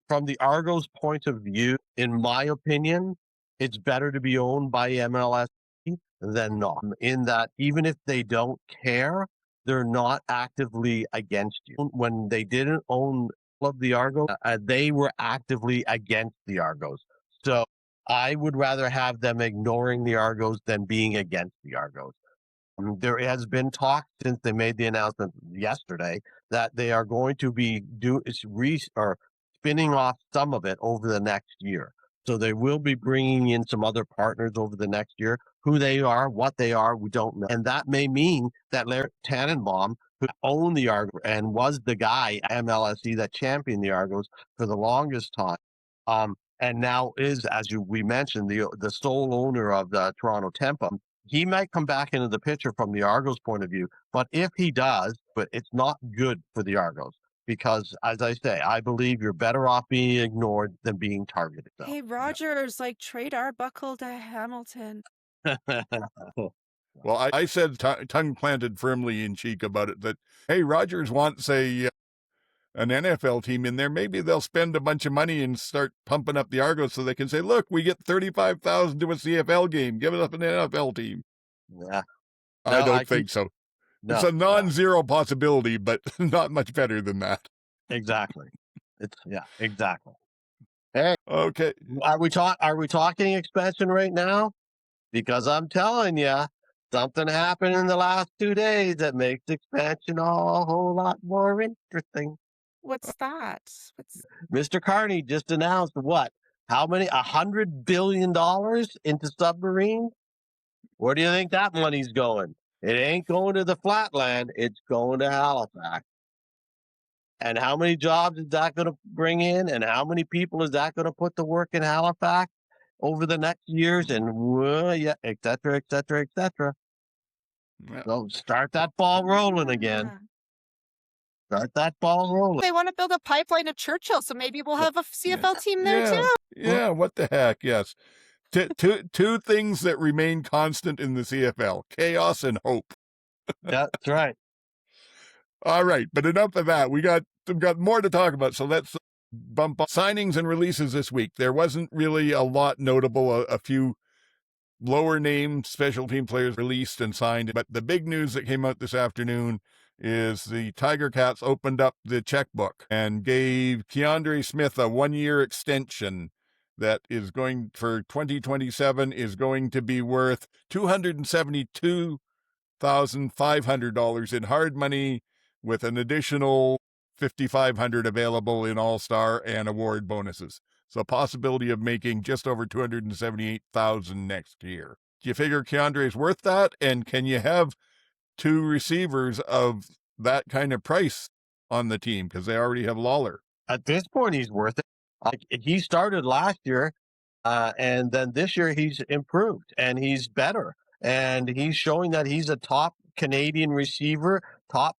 From the Argos' point of view, in my opinion, it's better to be owned by MLS than not. In that, even if they don't care, they're not actively against you. When they didn't own of the Argos, they were actively against the Argos. So I would rather have them ignoring the Argos than being against the Argos. There has been talk since they made the announcement yesterday that they are going to be spinning off some of it over the next year. So they will be bringing in some other partners over the next year. Who they are, what they are, we don't know. And that may mean that Larry Tannenbaum, who owned the Argos and was the guy at MLSE that championed the Argos for the longest time, and now is, as we mentioned, the sole owner of the Toronto Tempa. He might come back into the picture from the Argos point of view, but if he does, but it's not good for the Argos because, as I say, I believe you're better off being ignored than being targeted. So, Hey, Rogers, trade Arbuckle to Hamilton. Well, I said tongue planted firmly in cheek about it that, hey, Rogers wants an NFL team in there. Maybe they'll spend a bunch of money and start pumping up the Argos so they can say, look, we get 35,000 to a CFL game. Give us an NFL team. Yeah. I don't think so. No, it's a non-zero possibility, but not much better than that. Exactly. Exactly. Hey, okay. Are we talking expansion right now? Because I'm telling you, something happened in the last 2 days that makes expansion a whole lot more interesting. What's that? Mr. Carney just announced how many? $100 billion into submarines? Where do you think that money's going? It ain't going to the flatland. It's going to Halifax. And how many jobs is that going to bring in? And how many people is that going to put to work in Halifax over the next years? And et cetera, et cetera, et cetera. Yeah. So start that ball rolling again. Yeah. Start that ball rolling. They want to build a pipeline to Churchill, so maybe we'll have a CFL team there too. Yeah, what the heck, yes. Two things that remain constant in the CFL, chaos and hope. That's right. All right, but enough of that. We've got more to talk about, so let's bump up signings and releases this week. There wasn't really a lot notable, a few lower name special team players released and signed, but the big news that came out this afternoon is the Tiger Cats opened up the checkbook and gave Keandre Smith a 1-year extension that is going for 2027 is going to be worth $272,500 in hard money with an additional $5,500 available in All-Star and award bonuses. So possibility of making just over $278,000 next year. Do you figure Keandre is worth that? And can you have two receivers of that kind of price on the team? Because they already have Lawler. At this point, he's worth it. He started last year, and then this year he's improved and he's better. And he's showing that he's a top Canadian receiver, top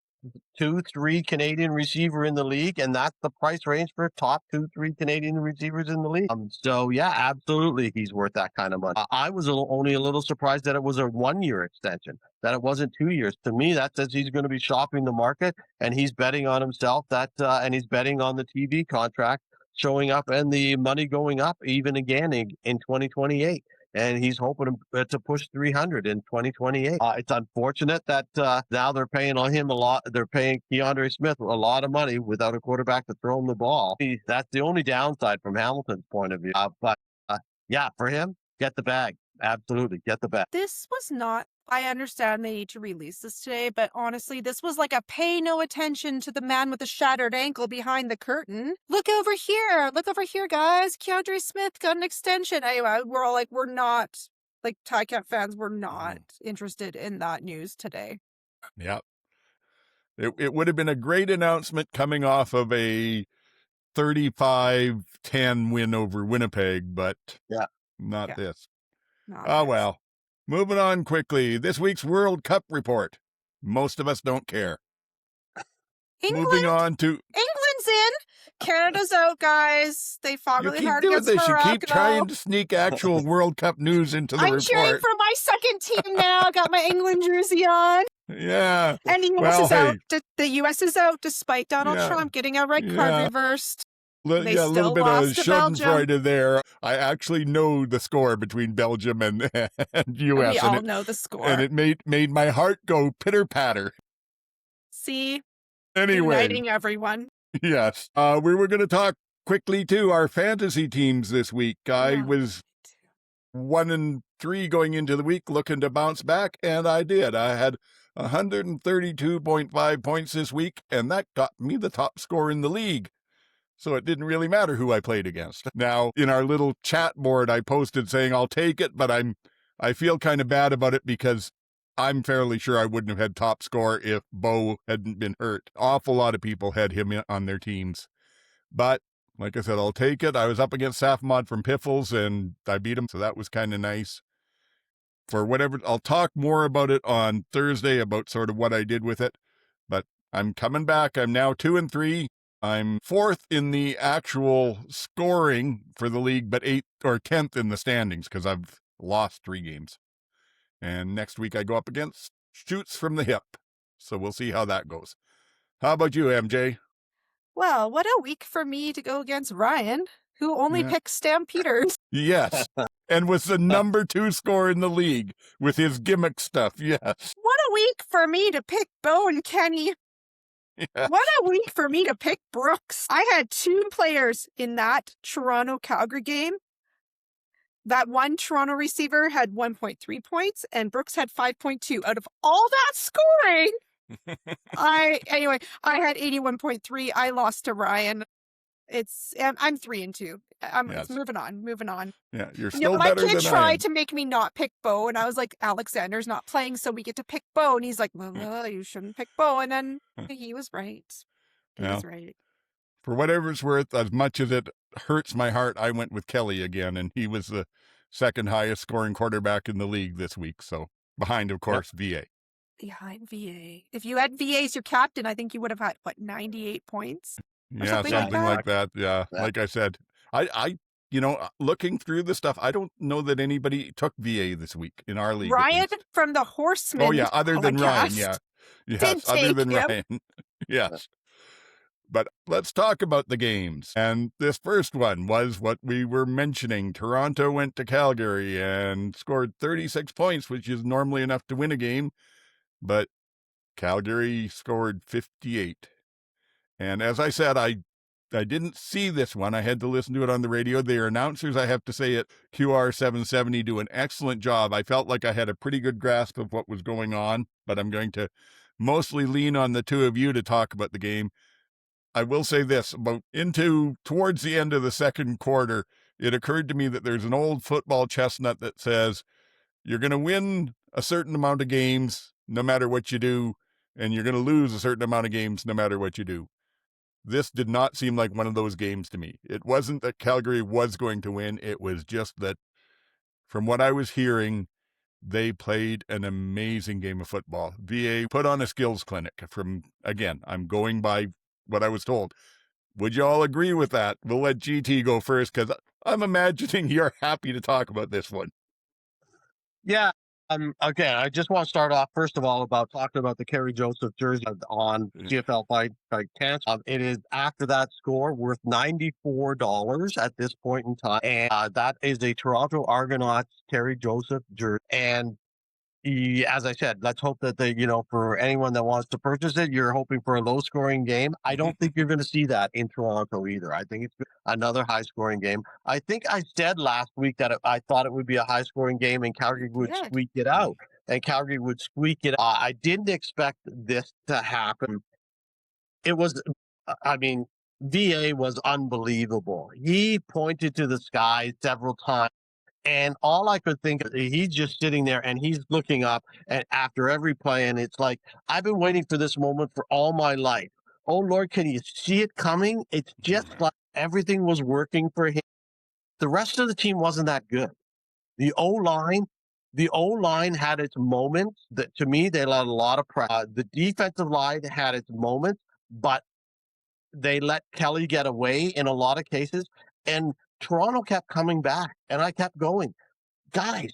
2-3 Canadian receiver in the league, and that's the price range for top 2-3 Canadian receivers in the league. So yeah, absolutely, he's worth that kind of money. I was only a little surprised that it was a 1-year extension, that it wasn't 2 years. To me, that says he's going to be shopping the market, and he's betting on himself. And he's betting on the TV contract showing up and the money going up even again in 2028. And he's hoping to push 300 in 2028. It's unfortunate that now they're paying on him a lot. They're paying Keandre Smith a lot of money without a quarterback to throw him the ball. That's the only downside from Hamilton's point of view. But for him, get the bag. Absolutely, get the bag. This was not, I understand they need to release this today, but honestly, this was like a pay no attention to the man with the shattered ankle behind the curtain. Look over here, guys. Keandre Smith got an extension. Anyway, we're all like, we're not, like Ticat fans, we're not interested in that news today. Yeah. It would have been a great announcement coming off of a 35-10 win over Winnipeg, but not this. Well. Moving on quickly. This week's World Cup report. Most of us don't care. Moving on to... England's in. Canada's out, guys. They fought really hard against Morocco. You keep trying to sneak actual World Cup news into the report. I'm cheering for my second team now. I got my England jersey on. Yeah. And the U.S. is out. The U.S. is out despite Donald Trump getting a red card reversed. They Yeah, a little still bit of lost to Belgium. schadenfreude there. I actually know the score between Belgium and U.S. We all know the score. And it made my heart go pitter-patter. See? Anyway. Uniting everyone. Yes. We were going to talk quickly, too, our fantasy teams this week. I was 1-3 going into the week, looking to bounce back, and I did. I had 132.5 points this week, and that got me the top score in the league. So it didn't really matter who I played against. Now, in our little chat board, I posted saying I'll take it, but I feel kind of bad about it because I'm fairly sure I wouldn't have had top score if Bo hadn't been hurt. Awful lot of people had him on their teams. But, like I said, I'll take it. I was up against Safmod from Piffles, and I beat him, so that was kind of nice. For whatever, I'll talk more about it on Thursday, about sort of what I did with it. But I'm coming back. I'm now 2-3. I'm 4th in the actual scoring for the league, but 8th or 10th in the standings because I've lost 3 games. And next week I go up against Shoots from the Hip. So we'll see how that goes. How about you, MJ? Well, what a week for me to go against Ryan, who only picked Stampeders. Yes. And was the number 2 scorer in the league with his gimmick stuff. Yes. What a week for me to pick Bo and Kenny. Yes. What a week for me to pick Brooks. I had 2 players in that Toronto-Calgary game. That one Toronto receiver had 1.3 points, and Brooks had 5.2. Out of all that scoring, I had 81.3. I lost to Ryan. I'm 3-2. It's moving on. Yeah, you're still better than I am. My kid tried to make me not pick Bo, and I was like, Alexander's not playing, so we get to pick Bo. And he's like, well, you shouldn't pick Bo. And then he was right. He was right. For whatever it's worth, as much as it hurts my heart, I went with Kelly again, and he was the second highest scoring quarterback in the league this week. So behind, of course, VA. Behind VA. If you had VA as your captain, I think you would have had, 98 points? Yeah, something like that. Yeah, like I said, I looking through the stuff, I don't know that anybody took VA this week in our league. Ryan from the Horsemen. Oh, yeah, other than Ryan, yeah. Yes, other than Ryan. Yes. But let's talk about the games. And this first one was what we were mentioning. Toronto went to Calgary and scored 36 points, which is normally enough to win a game. But Calgary scored 58. And as I said, I didn't see this one. I had to listen to it on the radio. Their announcers, I have to say, at QR770 do an excellent job. I felt like I had a pretty good grasp of what was going on, but I'm going to mostly lean on the two of you to talk about the game. I will say this, towards the end of the second quarter, it occurred to me that there's an old football chestnut that says, you're going to win a certain amount of games no matter what you do, and you're going to lose a certain amount of games no matter what you do. This did not seem like one of those games to me. It wasn't that Calgary was going to win. It was just that, from what I was hearing, they played an amazing game of football. VA put on a skills clinic. I'm going by what I was told. Would you all agree with that? We'll let GT go first because I'm imagining you're happy to talk about this one. Yeah. Again, I just want to start off, first of all, about talking about the Kerry Joseph jersey on CFL Fight Cancer. It is, after that score, worth $94 at this point in time. And that is a Toronto Argonauts Kerry Joseph jersey. And as I said, let's hope that for anyone that wants to purchase it, you're hoping for a low-scoring game. I don't think you're going to see that in Toronto either. I think it's another high-scoring game. I think I said last week that I thought it would be a high-scoring game and Calgary would squeak it out. I didn't expect this to happen. It was, VA was unbelievable. He pointed to the sky several times. And all I could think of, he's just sitting there and he's looking up and after every play. And it's like, I've been waiting for this moment for all my life. Oh, Lord, can you see it coming? It's just like everything was working for him. The rest of the team wasn't that good. The O-line had its moments. To me, they let a lot of pressure. The defensive line had its moments, but they let Kelly get away in a lot of cases. And Toronto kept coming back, and I kept going. Guys,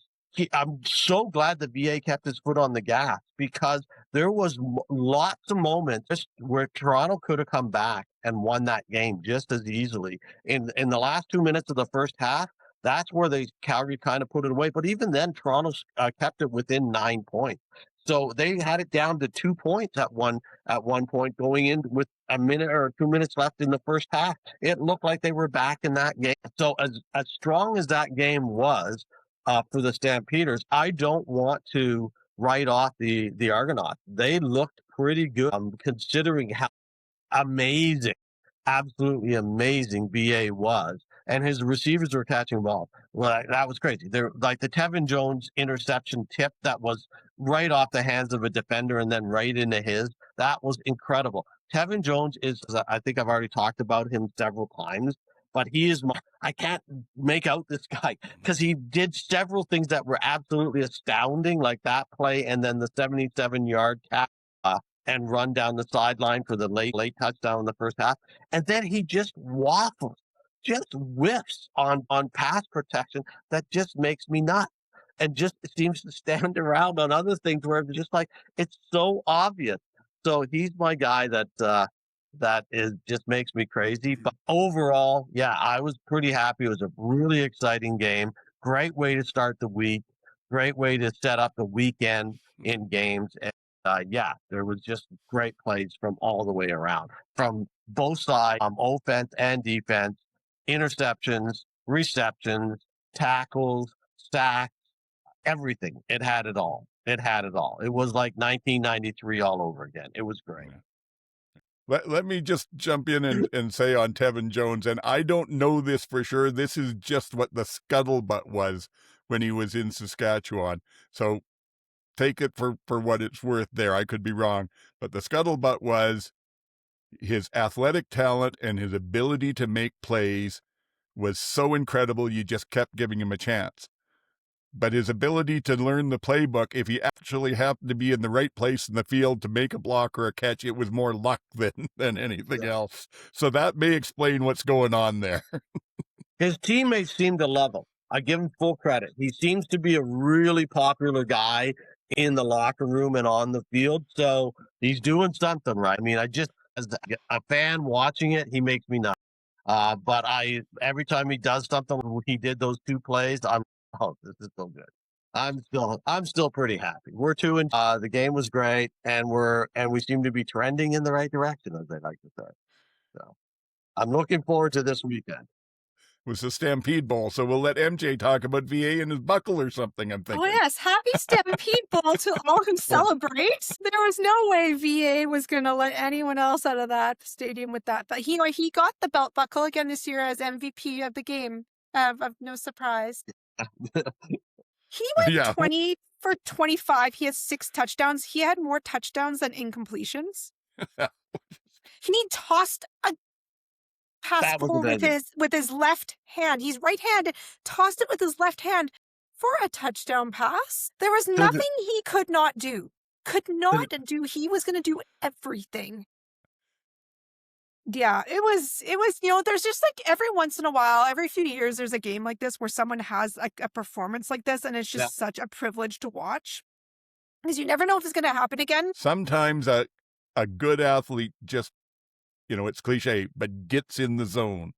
I'm so glad the VA kept his foot on the gas because There was lots of moments where Toronto could have come back and won that game just as easily. In the last 2 minutes of the first half, that's where Calgary kind of put it away. But even then, Toronto kept it within 9 points. So they had it down to 2 points at one point, going in with a minute or 2 minutes left in the first half. It looked like they were back in that game. So as strong as that game was for the Stampeders, I don't want to write off the Argonauts. They looked pretty good, considering how amazing, absolutely amazing BA was. And his receivers were catching balls. Well, that was crazy. They're like the Tevin Jones interception tip that was right off the hands of a defender and then right into his. That was incredible. Tevin Jones is, I think I've already talked about him several times, but he is I can't make out this guy because he did several things that were absolutely astounding, like that play and then the 77-yard catch and run down the sideline for the late touchdown in the first half. And then he just waffles, just whiffs on pass protection that just makes me nuts. And just seems to stand around on other things where it's just like, it's so obvious. So he's my guy that just makes me crazy. But overall, yeah, I was pretty happy. It was a really exciting game. Great way to start the week. Great way to set up the weekend in games. And yeah, there was just great plays from all the way around, from both sides, offense and defense, interceptions, receptions, tackles, sacks, everything. It had it all. It had it all. It was like 1993 all over again. It was great. Let me just jump in and say on Tevin Jones, and I don't know this for sure. This is just what the scuttlebutt was when he was in Saskatchewan. So take it for what it's worth there. I could be wrong. But the scuttlebutt was his athletic talent and his ability to make plays was so incredible, you just kept giving him a chance. But his ability to learn the playbook, if he actually happened to be in the right place in the field to make a block or a catch, it was more luck than anything else. So that may explain what's going on there. His teammates seem to love him. I give him full credit. He seems to be a really popular guy in the locker room and on the field. So he's doing something right. I mean, as a fan watching it, he makes me nuts. But every time he does something, he did those 2 plays, this is so good. I'm still pretty happy. We're 2 and the game was great, and we seem to be trending in the right direction, as they like to say. So I'm looking forward to this weekend. It was the Stampede Bowl, so we'll let MJ talk about VA and his buckle or something, I'm thinking. Oh, yes. Happy Stampede Bowl to all who celebrate. There was no way VA was going to let anyone else out of that stadium with that. But he got the belt buckle again this year as MVP of the game. Of no surprise. He went 20 for 25. He has 6 touchdowns. He had more touchdowns than incompletions. He tossed a pass with his left hand. He's right-handed. Tossed it with his left hand for a touchdown pass. There was nothing he could not do. He was going to do everything. Yeah, it was, there's just like every once in a while, every few years, there's a game like this where someone has like a performance like this, and it's just such a privilege to watch because you never know if it's going to happen again. Sometimes a good athlete just, it's cliche, but gets in the zone.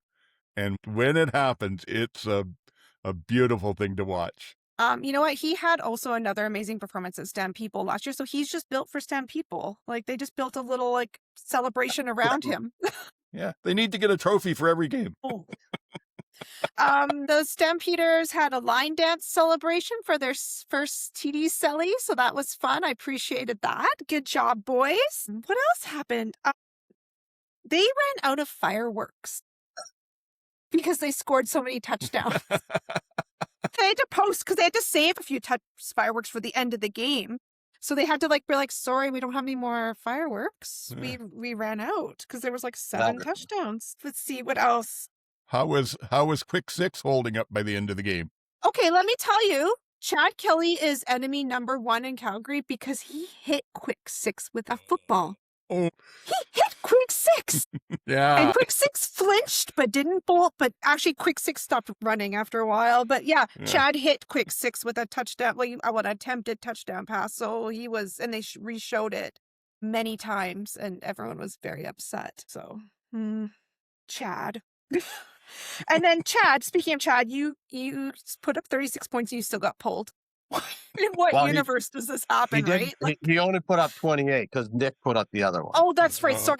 And when it happens, it's a beautiful thing to watch. You know what? He had also another amazing performance at Stampede Bowl last year, so he's just built for Stampede Bowl. Like, they just built a little, like, celebration around him. Yeah, they need to get a trophy for every game. Oh. The Stampeders had a line dance celebration for their first TD Selly, so that was fun. I appreciated that. Good job, boys. What else happened? They ran out of fireworks because they scored so many touchdowns. They had to post because they had to save a few fireworks for the end of the game. So they had to be like, sorry, we don't have any more fireworks. Yeah. We ran out because there was like 7 touchdowns. Let's see what else. How was Quick Six holding up by the end of the game? Okay, let me tell you, Chad Kelly is enemy number 1 in Calgary because he hit Quick Six with a football. Oh. He hit Quick Six. Yeah. And Quick Six flinched, but didn't bolt. But actually, Quick Six stopped running after a while. But yeah, Chad hit Quick Six with a touchdown, an attempted touchdown pass. So he was, and they re-showed it many times, and everyone was very upset. So, Chad. And then Chad, speaking of Chad, you put up 36 points and you still got pulled. In what universe does this happen, right? He only put up 28 because Nick put up the other one. Oh, that's right. Sorry.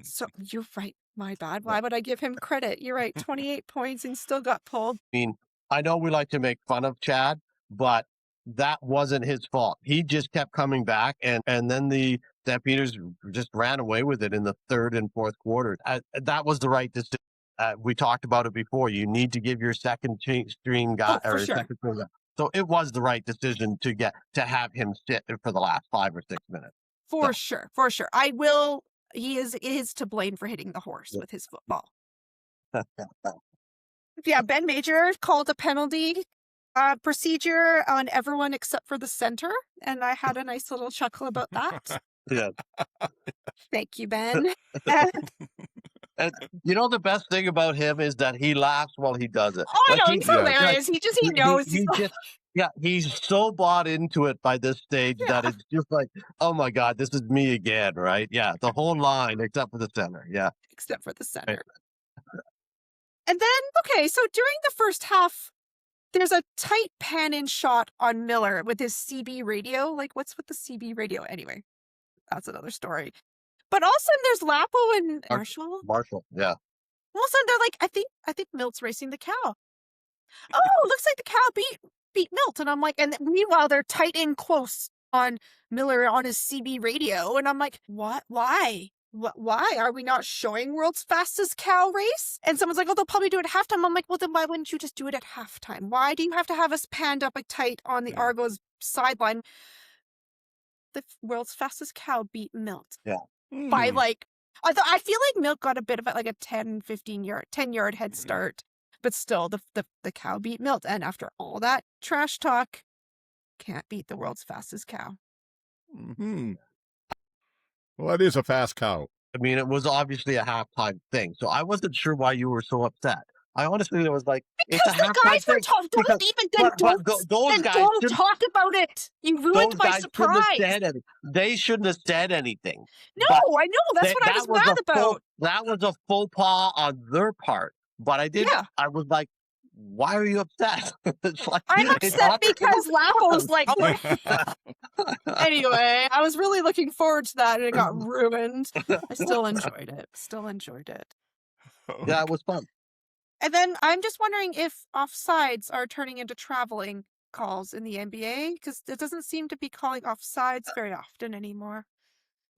So you're right. My bad. Why would I give him credit? You're right. 28 points and still got pulled. I mean, I know we like to make fun of Chad, but that wasn't his fault. He just kept coming back, and then the Stampeders just ran away with it in the third and fourth quarters. That was the right decision. We talked about it before. You need to give your second string guy second string guy. So it was the right decision to have him sit for the last 5 or 6 minutes. For sure. He is to blame for hitting the horse with his football. Yeah, Ben Major called a penalty procedure on everyone except for the center, and I had a nice little chuckle about that. Yeah. Thank you, Ben. And you know the best thing about him is that he laughs while he does it. Oh, I know, he's hilarious. He knows. He's so bought into it by this stage that it's just like, oh my God, this is me again, right? Yeah, the whole line except for the center. Yeah. Except for the center. And then, so during the first half, there's a tight pan-in shot on Miller with his CB radio. Like, what's with the CB radio? Anyway, that's another story. But all of a sudden, there's Lapo and Marshall. Yeah. All of a sudden, they're like, I think Milt's racing the cow. Oh, looks like the cow beat Milt. And I'm like, and meanwhile, they're tight in close on Miller on his CB radio. And I'm like, what? Why? Why are we not showing world's fastest cow race? And someone's like, oh, they'll probably do it at halftime. I'm like, well, then why wouldn't you just do it at halftime? Why do you have to have us panned up like tight on the Argos sideline? The world's fastest cow beat Milt. Yeah. By I feel like Milt got a bit of like a 10-yard head start, but still the cow beat Milt. And after all that trash talk, can't beat the world's fastest cow. Mm-hmm. Well, it is a fast cow. I mean, it was obviously a halftime thing, so I wasn't sure why you were so upset. I honestly was like, because it's a the guys were tough. Don't talk about it. You ruined my surprise. They shouldn't have said anything. No, I know. That's what I was mad about. That was a faux pas on their part. But I did. Yeah. I was like, why are you upset? I'm upset because Lapo's like, Anyway, I was really looking forward to that, and it got ruined. I still enjoyed it. Yeah, it was fun. And then I'm just wondering if offsides are turning into traveling calls in the NBA, because it doesn't seem to be calling offsides very often anymore.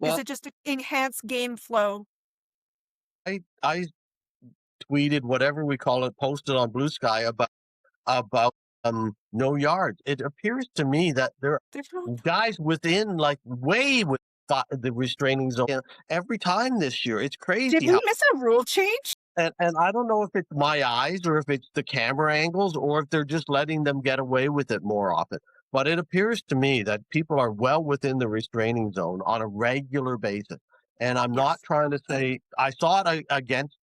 Is it just to enhance game flow? I tweeted whatever we call it, posted on Blue Sky about no yards. It appears to me that there are guys within way with the restraining zone every time this year. It's crazy. Did we miss a rule change? And I don't know if it's my eyes or if it's the camera angles or if they're just letting them get away with it more often. But it appears to me that people are well within the restraining zone on a regular basis. And I'm not trying to say I saw it against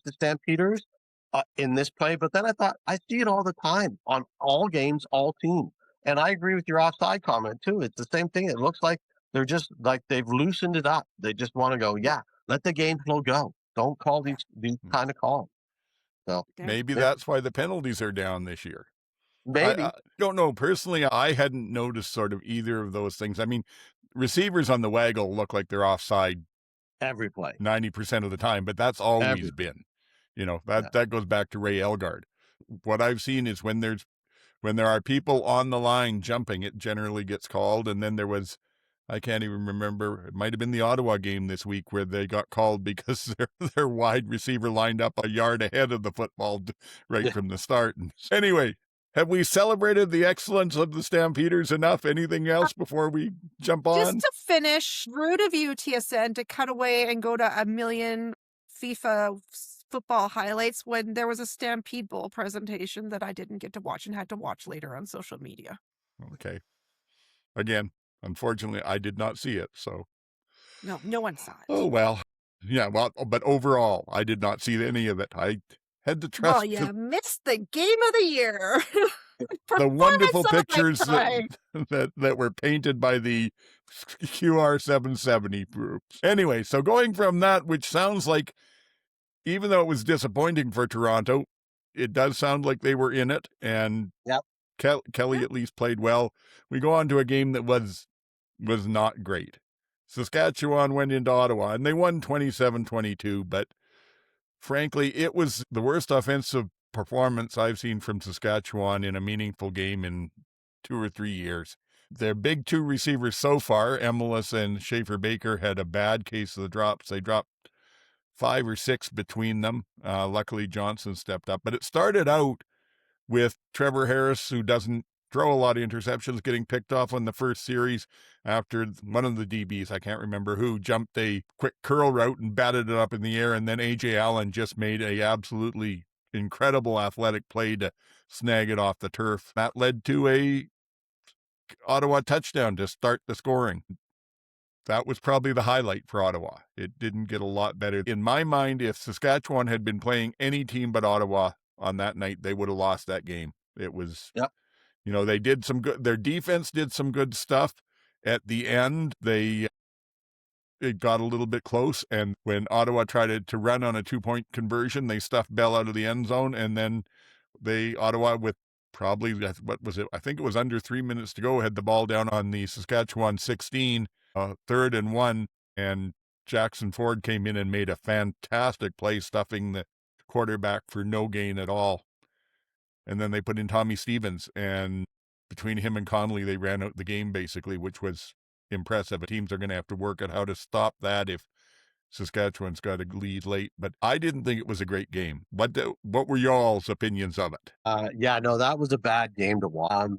the Stampeders in this play, but then I thought I see it all the time on all games, all teams. And I agree with your offside comment too. It's the same thing. It looks like they're just like they've loosened it up. They just want to go, let the game flow go. Don't call these kind of calls. So maybe that's why the penalties are down this year. Maybe. I don't know. Personally, I hadn't noticed sort of either of those things. I mean, receivers on the waggle look like they're offside every play 90% of the time, but that's always been. That goes back to Ray Elgard. What I've seen is when there are people on the line jumping, it generally gets called. And then there was, I can't even remember, it might have been the Ottawa game this week where they got called because their wide receiver lined up a yard ahead of the football right from the start. And anyway, have we celebrated the excellence of the Stampeders enough? Anything else before we jump on? Just to finish, rude of you, TSN, to cut away and go to a million FIFA football highlights when there was a Stampede Bowl presentation that I didn't get to watch and had to watch later on social media. Okay. Again, unfortunately, I did not see it, so. No one saw it. Oh, well. Yeah, well, but overall, I did not see any of it. I had to Well, trust you missed the game of the year. the wonderful Performance of a pictures lifetime. that were painted by the QR770 group. Anyway, so going from that, which sounds like, even though it was disappointing for Toronto, it does sound like they were in it, and Yep. Kelly at least played well. We go on to a game that was not great. Saskatchewan went into Ottawa, and they won 27-22, but frankly, it was the worst offensive performance I've seen from Saskatchewan in a meaningful game in 2 or 3 years. Their big two receivers so far, Emelis and Schaefer-Baker, had a bad case of the drops. They dropped 5 or 6 between them. Luckily, Johnson stepped up. But it started out with Trevor Harris, who doesn't throw a lot of interceptions, getting picked off on the first series after one of the DBs, I can't remember who, jumped a quick curl route and batted it up in the air. And then A.J. Allen just made a absolutely incredible athletic play to snag it off the turf. That led to a Ottawa touchdown to start the scoring. That was probably the highlight for Ottawa. It didn't get a lot better. In my mind, if Saskatchewan had been playing any team but Ottawa on that night, they would have lost that game. It was, they did some good, their defense did some good stuff. At the end, it got a little bit close, and when Ottawa tried to run on a 2-point conversion, they stuffed Bell out of the end zone, and then Ottawa, with probably, what was it? I think it was under 3 minutes to go, had the ball down on the Saskatchewan 16, 3rd and 1, and Jackson Ford came in and made a fantastic play, stuffing the quarterback for no gain at all. And then they put in Tommy Stevens, and between him and Connolly, they ran out the game basically, which was impressive. Teams are going to have to work at how to stop that if Saskatchewan's got a lead late. But I didn't think it was a great game. What were y'all's opinions of it? That was a bad game to watch.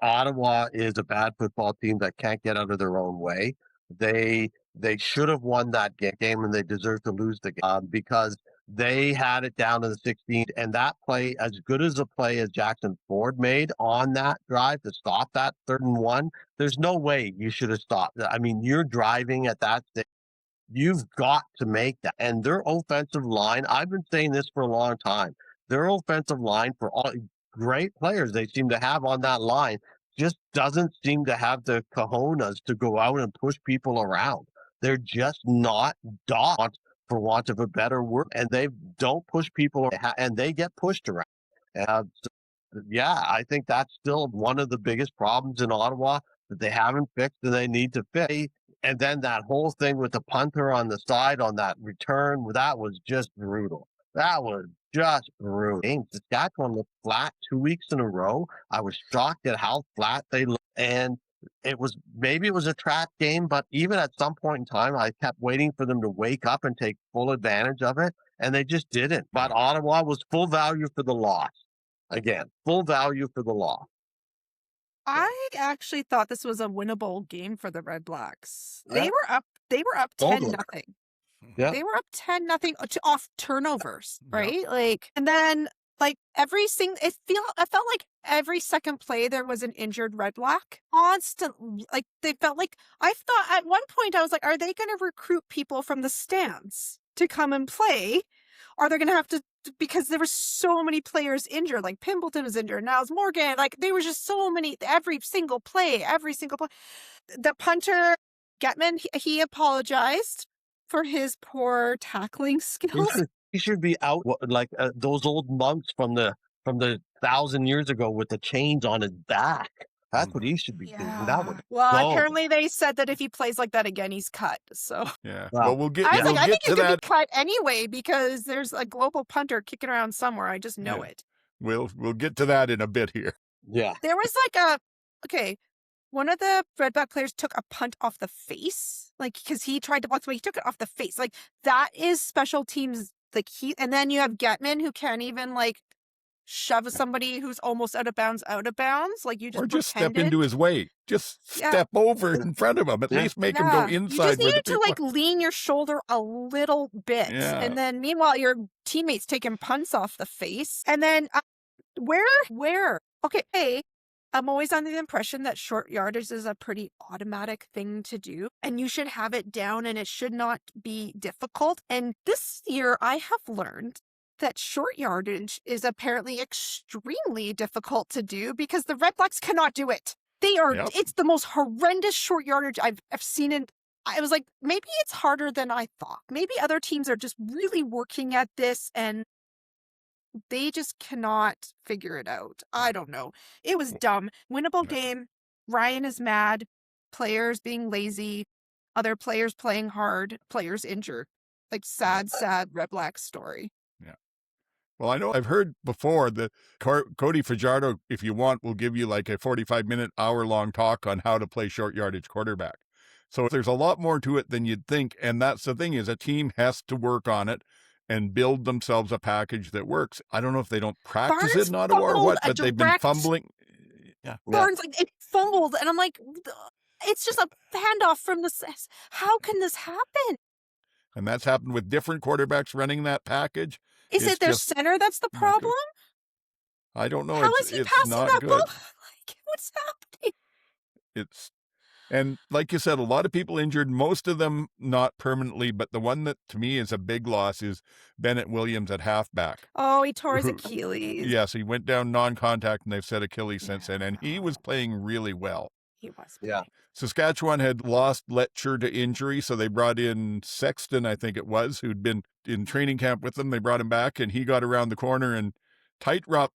Ottawa is a bad football team that can't get out of their own way. They should have won that game, and they deserve to lose the game because they had it down to the 16, and that play, as good as a play as Jackson Ford made on that drive to stop that 3rd and 1, there's no way you should have stopped. I mean, you're driving at that stage. You've got to make that. And their offensive line, I've been saying this for a long time, their offensive line, for all great players they seem to have on that line, just doesn't seem to have the cojones to go out and push people around. They're just not dogs, for want of a better word, and they don't push people, and they get pushed around. I think that's still one of the biggest problems in Ottawa that they haven't fixed and they need to fix. And then that whole thing with the punter on the side on that return, that was just brutal. That was just brutal. Saskatchewan looked flat 2 weeks in a row. I was shocked at how flat they looked. And maybe it was a trap game, but even at some point in time, I kept waiting for them to wake up and take full advantage of it. And they just didn't. But Ottawa was full value for the loss. Again, full value for the loss. I actually thought this was a winnable game for the Red Blacks. Yeah. They were up 10-0. Yeah. They were up 10-0 off turnovers, right? Yeah. And then it felt like every second play there was an injured Red Black. Constant, they felt like, I thought at one point I was like, are they going to recruit people from the stands to come and play? Are they going to have to, because there were so many players injured, like Pimbleton was injured, Niles Morgan, there was just so many, every single play. The punter, Getman, he apologized for his poor tackling skills. He should be out like those old monks from the 1,000 years ago with the chains on his back. That's what he should be doing. Apparently they said that if he plays like that again, he's cut. So well, we'll get. I think to you that. could be cut anyway because there's a global punter kicking around somewhere. I just know it. We'll get to that in a bit here. Yeah, there was one of the Red Black players took a punt off the face, because he tried to block, so he took it off the face. That is special teams. And then you have Getman who can't even shove somebody who's almost out of bounds. You just or just step into his way. Just step over in front of him. At least make him go inside. You just needed to lean your shoulder a little bit, and then meanwhile your teammates taking punts off the face, and then where? Okay, hey, I'm always under the impression that short yardage is a pretty automatic thing to do, and you should have it down and it should not be difficult. And this year I have learned that short yardage is apparently extremely difficult to do because the Red Blacks cannot do it. It's the most horrendous short yardage I've seen in. I was like, maybe it's harder than I thought. Maybe other teams are just really working at this and they just cannot figure it out. I don't know. It was dumb. Winnable game. Ryan is mad. Players being lazy. Other players playing hard. Players injured. Like sad Red Black story. Yeah. Well, I know I've heard before that Cody Fajardo, if you want, will give you like a 45-minute, hour-long talk on how to play short yardage quarterback. So there's a lot more to it than you'd think. And that's the thing, is a team has to work on it and build themselves a package that works. I don't know if they don't practice it in Ottawa or what, but they've been fumbling. Yeah. Barnes, like, it fumbled, and I'm like, it's just a handoff from the. How can this happen? And that's happened with different quarterbacks running that package. Is it their center that's the problem? I don't know. How is he passing that ball? Like, what's happening? And like you said, a lot of people injured, most of them not permanently, but the one that to me is a big loss is Bennett Williams at halfback. Oh, he tore his Achilles. Yes, he went down non-contact and they've said Achilles since then, and he was playing really well. He was. Yeah. Saskatchewan had lost Letcher to injury, so they brought in Sexton, I think it was, who'd been in training camp with them. They brought him back, and he got around the corner and tightrope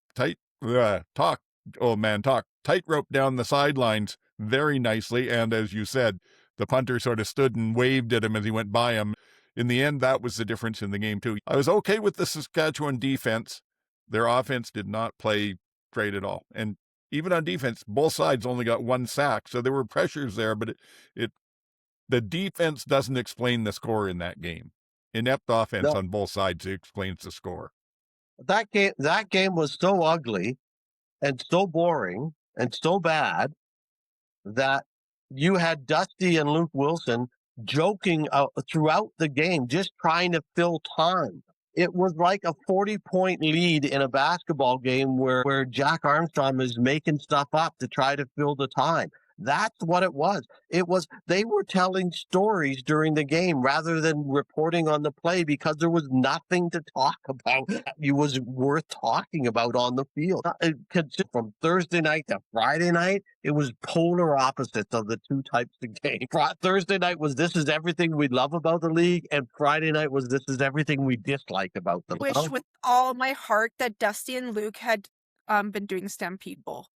down the sidelines very nicely. And as you said, the punter sort of stood and waved at him as he went by him. In the end, that was the difference in the game, too. I was okay with the Saskatchewan defense. Their offense did not play great at all. And even on defense, both sides only got one sack. So there were pressures there, but the defense doesn't explain the score in that game. Inept offense on both sides explains the score. That game was so ugly and so boring and so bad that you had Dusty and Luke Wilson joking throughout the game, just trying to fill time. It was like a 40-point lead in a basketball game where Jack Armstrong is making stuff up to try to fill the time. That's what it was. They were telling stories during the game rather than reporting on the play because there was nothing to talk about. It was worth talking about on the field. From Thursday night to Friday night, it was polar opposites of the two types of game. Thursday night was this is everything we love about the league, and Friday night was this is everything we dislike about the league. I wish with all my heart that Dusty and Luke had been doing Stampede Bowl.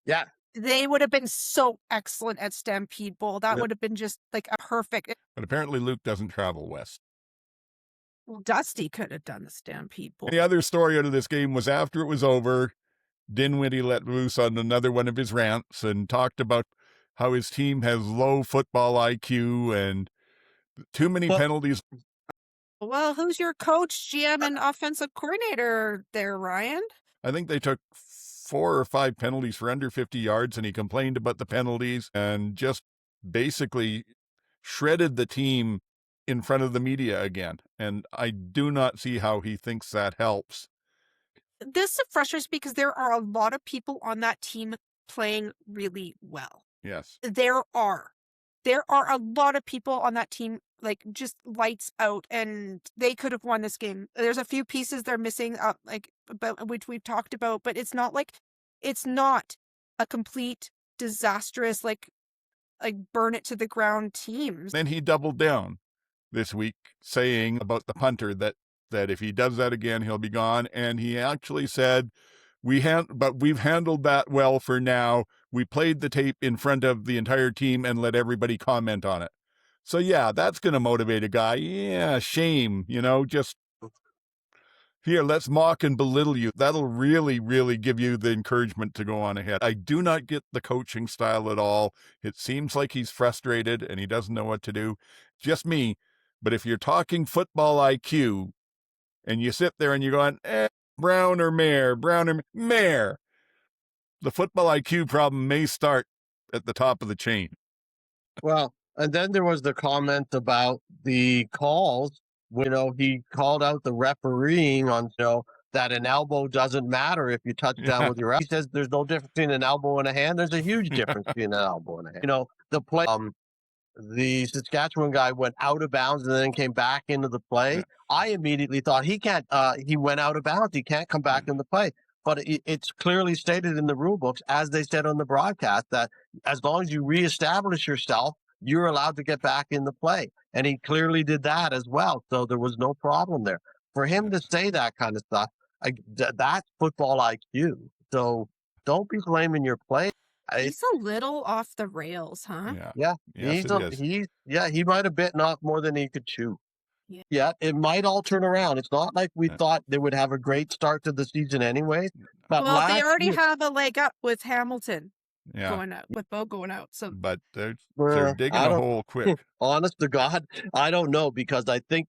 Yeah. They would have been so excellent at Stampede Bowl. That would have been just like a perfect. But apparently Luke doesn't travel west. Well, Dusty could have done the Stampede Bowl. The other story out of this game was after it was over, Dinwiddie let loose on another one of his rants and talked about how his team has low football IQ and too many penalties. Well, who's your coach, GM, and offensive coordinator there, Ryan? I think they took 4 or 5 penalties for under 50 yards, and he complained about the penalties and just basically shredded the team in front of the media again. And I do not see how he thinks that helps. This frustrates because there are a lot of people on that team playing really well. Yes. There are a lot of people on that team, like, just lights out, and they could have won this game. There's a few pieces they're missing, which we've talked about, but it's not a complete disastrous, like burn it to the ground team. Then he doubled down this week, saying about the punter that if he does that again, he'll be gone. And he actually said, but we've handled that well for now. We played the tape in front of the entire team and let everybody comment on it. So yeah, that's going to motivate a guy. Yeah, shame, just here, let's mock and belittle you. That'll really, really give you the encouragement to go on ahead. I do not get the coaching style at all. It seems like he's frustrated and he doesn't know what to do. Just me. But if you're talking football IQ and you sit there and you're going, Brown or Mayer, the football IQ problem may start at the top of the chain. Well, and then there was the comment about the calls. He called out the refereeing on, that an elbow doesn't matter if you touch down with your elbow. He says there's no difference between an elbow and a hand. There's a huge difference between an elbow and a hand. You know, the play, the Saskatchewan guy went out of bounds and then came back into the play. Yeah. I immediately thought he can't, he went out of bounds. He can't come back in the play. But it's clearly stated in the rule books, as they said on the broadcast, that as long as you reestablish yourself, you're allowed to get back in the play. And he clearly did that as well. So there was no problem there. For him to say that kind of stuff, that's football IQ. So don't be blaming your play. He's a little off the rails, huh? Yeah. Yes, He might have bitten off more than he could chew. Yeah. It might all turn around. It's not like we thought they would have a great start to the season anyway. But well, they already have a leg up with Hamilton going out, with Bo going out. So, but they're digging a hole quick. Honest to God, I don't know, because I think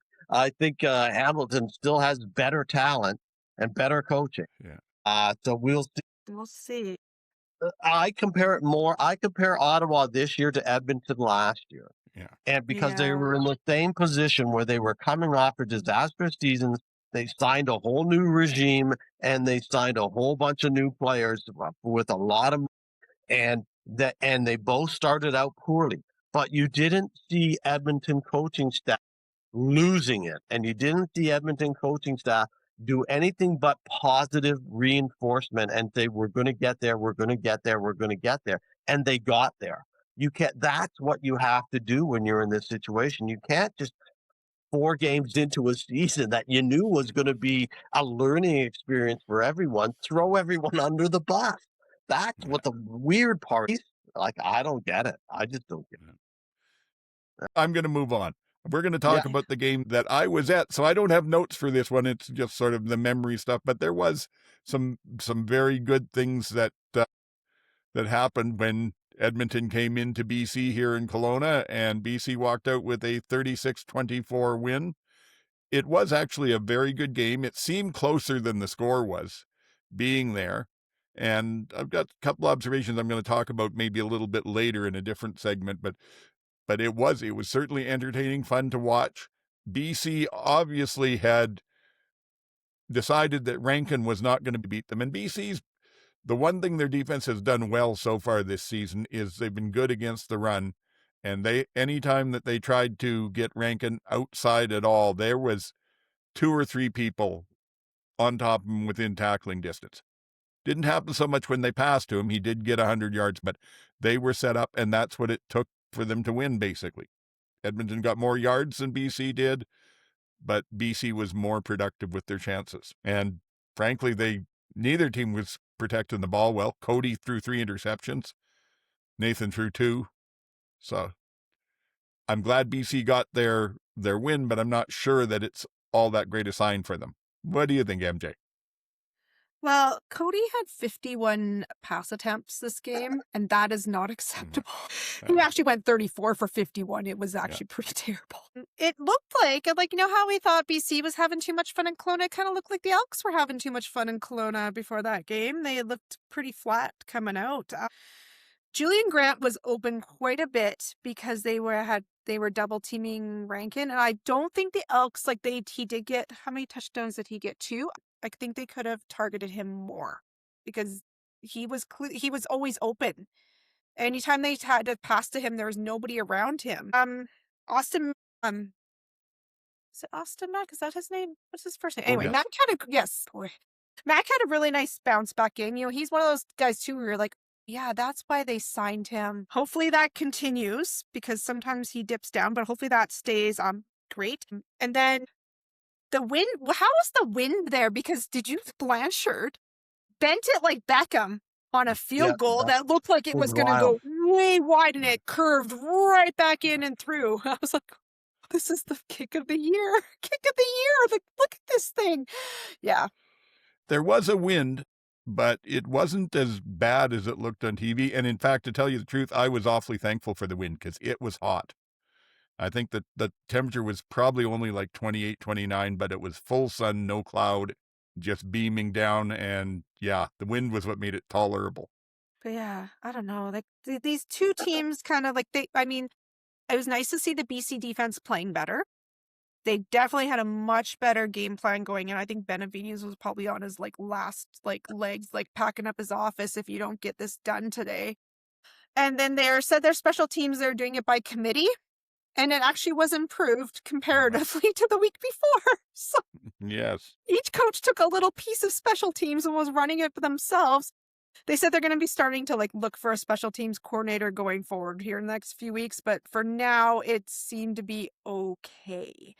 Hamilton still has better talent and better coaching. Yeah. So we'll see. We'll see. I compare Ottawa this year to Edmonton last year. Yeah. And because they were in the same position where they were coming off a disastrous season, they signed a whole new regime and they signed a whole bunch of new players with a lot of money, and they both started out poorly. But you didn't see Edmonton coaching staff losing it, and you didn't see Edmonton coaching staff do anything but positive reinforcement and say, we're going to get there, we're going to get there, we're going to get there. And they got there. That's what you have to do when you're in this situation. You can't just 4 games into a season that you knew was going to be a learning experience for everyone, throw everyone under the bus. That's what the weird part is. Like, I don't get it. I just don't get it. I'm going to move on. We're going to talk about the game that I was at. So I don't have notes for this one. It's just sort of the memory stuff, but there was some very good things that happened when Edmonton came into BC here in Kelowna, and BC walked out with a 36-24 win. It was actually a very good game. It seemed closer than the score was, being there. And I've got a couple observations I'm going to talk about maybe a little bit later in a different segment, but it was certainly entertaining, fun to watch. BC obviously had decided that Rankin was not going to beat them, and the one thing their defense has done well so far this season is they've been good against the run. And anytime that they tried to get Rankin outside at all, there was 2 or 3 people on top of him within tackling distance. Didn't happen so much when they passed to him. He did get 100 yards, but they were set up, and that's what it took for them to win, basically. Edmonton got more yards than BC did, but BC was more productive with their chances. And frankly, neither team was protecting the ball well. Cody threw 3 interceptions. Nathan threw 2. So I'm glad BC got their win, but I'm not sure that it's all that great a sign for them. What do you think, MJ? Well, Cody had 51 pass attempts this game, and that is not acceptable. He actually went 34 for 51. It was actually pretty terrible. It looked like, you know how we thought BC was having too much fun in Kelowna? It kind of looked like the Elks were having too much fun in Kelowna before that game. They looked pretty flat coming out. Julian Grant was open quite a bit because they were double teaming Rankin, and I don't think the Elks, he did get, how many touchdowns did he get? 2? I think they could have targeted him more because he was always open. Anytime they had to pass to him, there was nobody around him. Austin, is it Austin Mack? Is that his name? What's his first name? Anyway, yes. Mack had a really nice bounce back game. You know, he's one of those guys too where you're like, yeah, that's why they signed him. Hopefully that continues because sometimes he dips down, but hopefully that stays great. And then the wind, how was the wind there? Because did you Blanchard bent it like Beckham on a field goal that looked like it was going to go way wide, and it curved right back in and through. I was like, this is the kick of the year. Kick of the year. Like, look at this thing. Yeah. There was a wind, but it wasn't as bad as it looked on TV. And in fact, to tell you the truth, I was awfully thankful for the wind because it was hot. I think that the temperature was probably only like 28, 29, but it was full sun, no cloud, just beaming down. And yeah, the wind was what made it tolerable. But yeah, I don't know. Like these two teams kind of it was nice to see the BC defense playing better. They definitely had a much better game plan going, and I think Benavides was probably on his last legs, packing up his office if you don't get this done today. And then they said their special teams, they're doing it by committee, and it actually was improved comparatively to the week before. So Yes. each coach took a little piece of special teams and was running it themselves. They said they're going to be starting to look for a special teams coordinator going forward here in the next few weeks, but for now it seemed to be okay.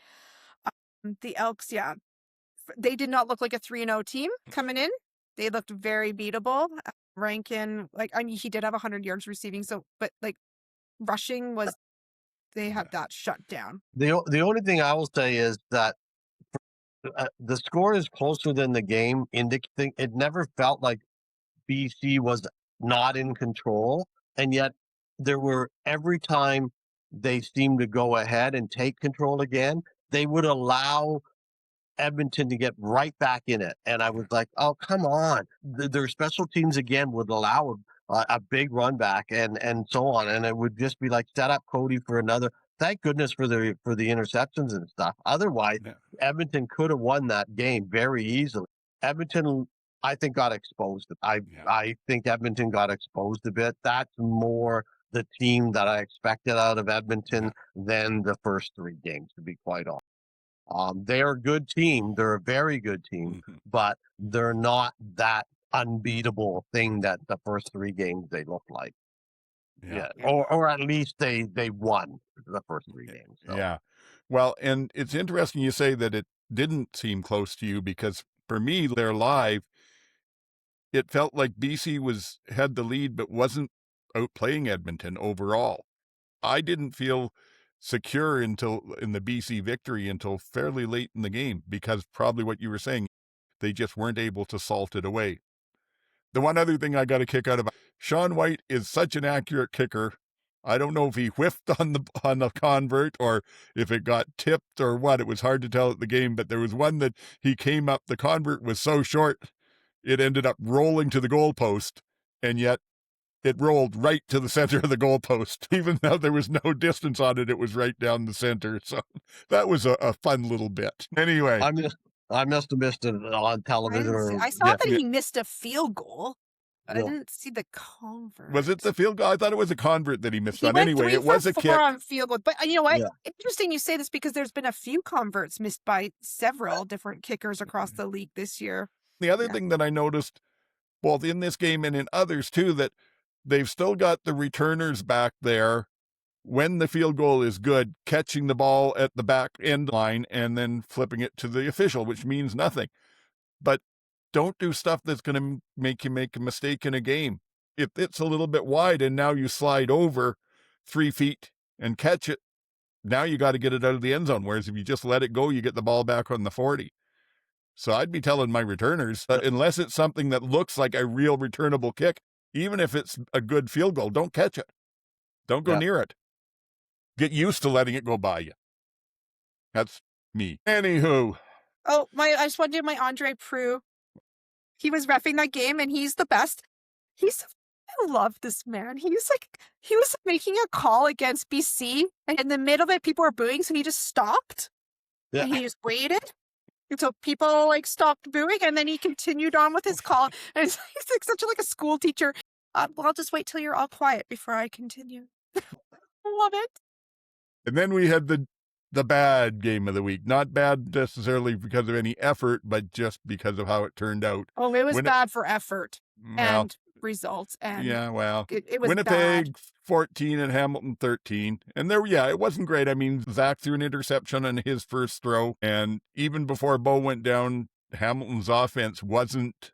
The Elks, yeah, they did not look like a 3-0 team coming in. They looked very beatable. Rankin, he did have 100 yards receiving, but rushing was, they had that shut down. The only thing I will say is that the score is closer than the game indicating. It never felt like BC was not in control, and yet there were, every time they seemed to go ahead and take control again, they would allow Edmonton to get right back in it. And I was like, oh, come on. Their special teams again would allow a big run back and so on. And it would just be set up Cody for another. Thank goodness for the interceptions and stuff. Otherwise, Edmonton could have won that game very easily. Edmonton, I think, got exposed. I think Edmonton got exposed a bit. That's more the team that I expected out of Edmonton than the first 3 games, to be quite honest. They're a good team. They're a very good team, but they're not that unbeatable thing that the first 3 games they look like. Yeah. Or at least they won the first 3 games. So. Yeah. Well, and it's interesting you say that it didn't seem close to you, because for me, they're live. It felt like BC had the lead, but wasn't outplaying Edmonton overall. I didn't feel secure in the BC victory until fairly late in the game, because probably what you were saying, they just weren't able to salt it away. The one other thing I got a kick out of, Sean White is such an accurate kicker. I don't know if he whiffed on the convert or if it got tipped or what. It was hard to tell at the game, but there was one that he came up, the convert was so short, it ended up rolling to the goalpost, and yet it rolled right to the center of the goalpost. Even though there was no distance on it, it was right down the center. So that was a fun little bit. Anyway. I must have missed it on television. I saw that he missed a field goal. I didn't see the convert. Was it the field goal? I thought it was a convert that he missed on. Anyway, it was a kick on field goal. But you know what? Yeah. Interesting you say this, because there's been a few converts missed by several different kickers across the league this year. The other thing that I noticed, both in this game and in others too, that they've still got the returners back there when the field goal is good, catching the ball at the back end line and then flipping it to the official, which means nothing. But don't do stuff that's going to make you make a mistake in a game. If it's a little bit wide and now you slide over 3 feet and catch it, now you got to get it out of the end zone. Whereas if you just let it go, you get the ball back on the 40. So I'd be telling my returners, unless it's something that looks like a real returnable kick, even if it's a good field goal, don't catch it. Don't go near it. Get used to letting it go by you. That's me. Anywho. Oh, I just want to do my Andre Prue. He was reffing that game, and he's the best. I love this man. He was making a call against BC, and in the middle of it, people were booing, so he just stopped. Yeah. And he just waited until people stopped booing, and then he continued on with his call. And he's such a school teacher. Well, I'll just wait till you're all quiet before I continue. Love it. And then we had the bad game of the week. Not bad necessarily because of any effort, but just because of how it turned out. Oh, it was bad for effort and results. And yeah, well, it was Winnipeg bad. 14 and Hamilton 13. And it wasn't great. I mean, Zack threw an interception on his first throw. And even before Bo went down, Hamilton's offense wasn't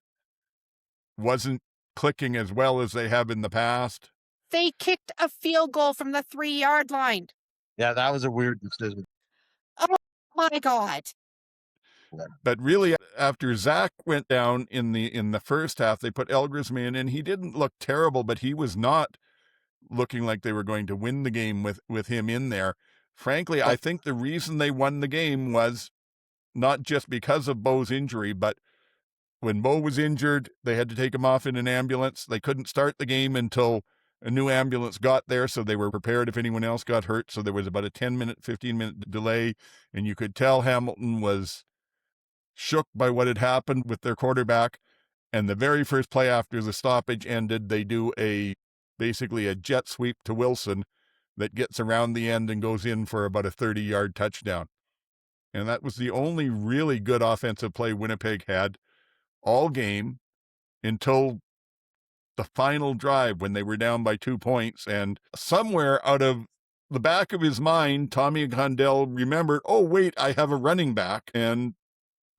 clicking as well as they have in the past. They kicked a field goal from the 3-yard line. Yeah, that was a weird decision. Oh my God. But really, after Zack went down in the first half, they put Elgrism in, and he didn't look terrible, but he was not looking like they were going to win the game with him in there. Frankly, I think the reason they won the game was not just because of Bo's injury, but when Bo was injured, they had to take him off in an ambulance. They couldn't start the game until a new ambulance got there, so they were prepared if anyone else got hurt. So there was about a 10-minute, 15-minute delay, and you could tell Hamilton was shook by what had happened with their quarterback. And the very first play after the stoppage ended, they do basically a jet sweep to Wilson that gets around the end and goes in for about a 30-yard touchdown. And that was the only really good offensive play Winnipeg had all game until the final drive when they were down by 2 points. And somewhere out of the back of his mind, Tommy Condell remembered, oh, wait, I have a running back, and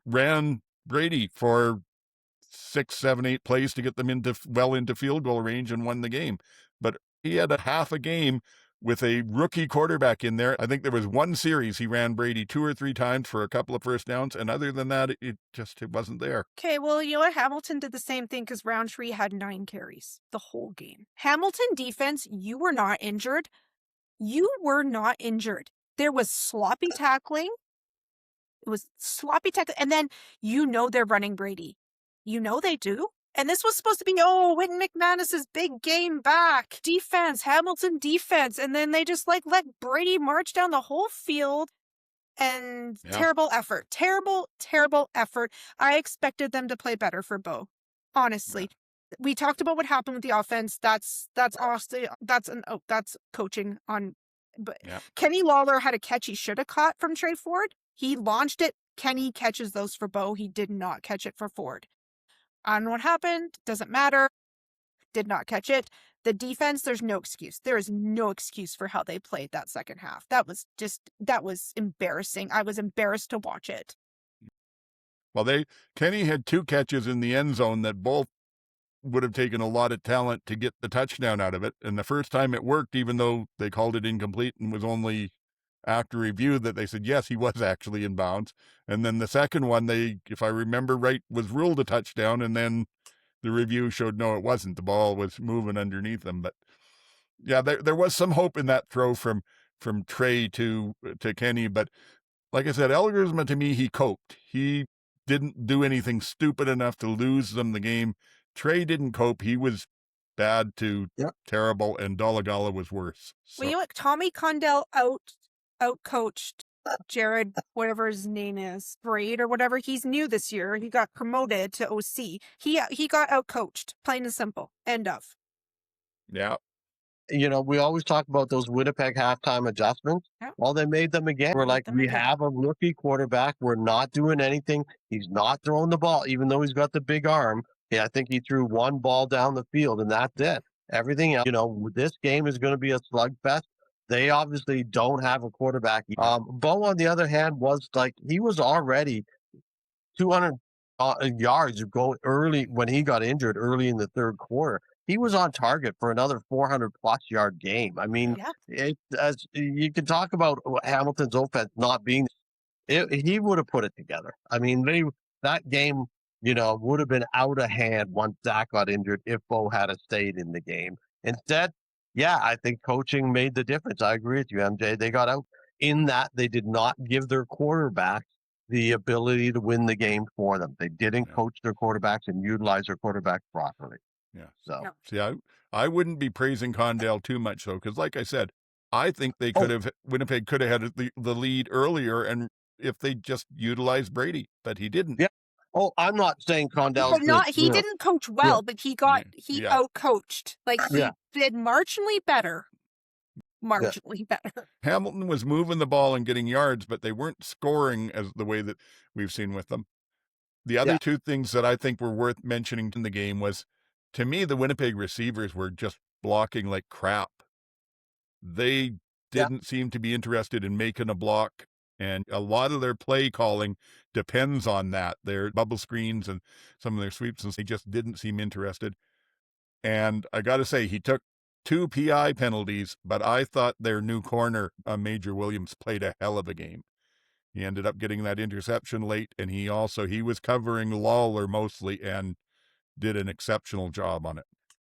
ran Brady for 6, 7, 8 plays to get them into field goal range and won the game. But he had a half a game with a rookie quarterback in there. I think there was one series he ran Brady 2 or 3 times for a couple of first downs, and other than that, it wasn't there. Okay, well, you know what? Hamilton did the same thing because Roundtree had 9 carries the whole game. Hamilton defense, you were not injured. You were not injured. There was sloppy tackling. It was sloppy tackling, and then they're running Brady. You know they do. And this was supposed to be, Wynton McManus's big game back. Defense, Hamilton defense. And then they just let Brady march down the whole field. And terrible effort. Terrible, terrible effort. I expected them to play better for Bo. Honestly. Yeah. We talked about what happened with the offense. That's honestly, that's coaching on. But Kenny Lawler had a catch he should have caught from Trey Ford. He launched it. Kenny catches those for Bo. He did not catch it for Ford. I don't know what happened. Doesn't matter. Did not catch it. The defense, there's no excuse. There is no excuse for how they played that second half. That was embarrassing. I was embarrassed to watch it. Well, Kenny had 2 catches in the end zone that both would have taken a lot of talent to get the touchdown out of it. And the first time it worked, even though they called it incomplete and was only after review that they said, yes, he was actually in bounds. And then the second one, if I remember right, was ruled a touchdown. And then the review showed, no, it wasn't. The ball was moving underneath them. But yeah, there was some hope in that throw from Trey to Kenny. But like I said, Elgersma, to me, he coped. He didn't do anything stupid enough to lose them the game. Trey didn't cope. He was bad to terrible, and Dolegala was worse. So. Well, you know what? Tommy Condell outcoached Jared, whatever his name is, Braid or whatever. He's new this year. He got promoted to OC. He got outcoached, plain and simple. End of. Yeah. We always talk about those Winnipeg halftime adjustments. Yeah. Well, they made them again. We're like, we have a rookie quarterback. We're not doing anything. He's not throwing the ball, even though he's got the big arm. Yeah, I think he threw 1 ball down the field, and that's it. Everything else, this game is going to be a slugfest. They obviously don't have a quarterback. Bo, on the other hand, he was already 200 yards going early when he got injured early in the third quarter. He was on target for another 400-plus yard game. I mean, as you can talk about Hamilton's offense not being, he would have put it together. I mean, that game, would have been out of hand once Zack got injured if Bo had stayed in the game. Instead, I think coaching made the difference. I agree with you, MJ. They got out in that they did not give their quarterbacks the ability to win the game for them. They didn't coach their quarterbacks and utilize their quarterbacks properly. Yeah. So, see, I wouldn't be praising Condell too much, though, because like I said, I think Winnipeg could have had the lead earlier, and if they just utilized Brady, but he didn't. Yeah. Oh, I'm not saying Condell. He didn't coach well, but he outcoached. He did marginally better. Better. Hamilton was moving the ball and getting yards, but they weren't scoring as the way that we've seen with them. The other 2 things that I think were worth mentioning in the game was, to me, the Winnipeg receivers were just blocking like crap. They didn't seem to be interested in making a block. And a lot of their play calling depends on that. Their bubble screens and some of their sweeps, and they just didn't seem interested. And I got to say, he took 2 PI penalties, but I thought their new corner, Major Williams, played a hell of a game. He ended up getting that interception late, and he was covering Lawler mostly and did an exceptional job on it.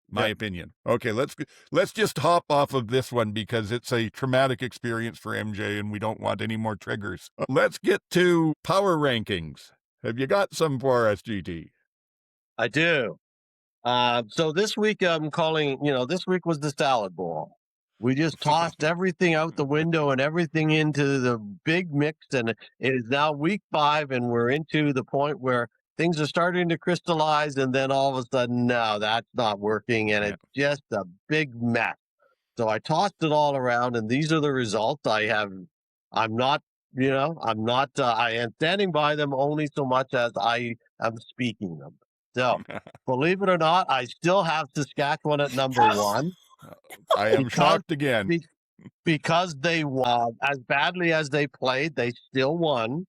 My opinion. Okay, let's just hop off of this one because it's a traumatic experience for MJ and we don't want any more triggers. Let's get to power rankings. Have you got some for us, GT? I do. So this week I'm calling, this week was the salad bowl. We just tossed everything out the window and everything into the big mix. And it is now week 5, and we're into the point where things are starting to crystallize. And then all of a sudden, no, that's not working. And it's just a big mess. So I tossed it all around, and these are the results. I am standing by them only so much as I am speaking them. So believe it or not, I still have Saskatchewan at number 1. I am shocked again. Because they won. As badly as they played, they still won.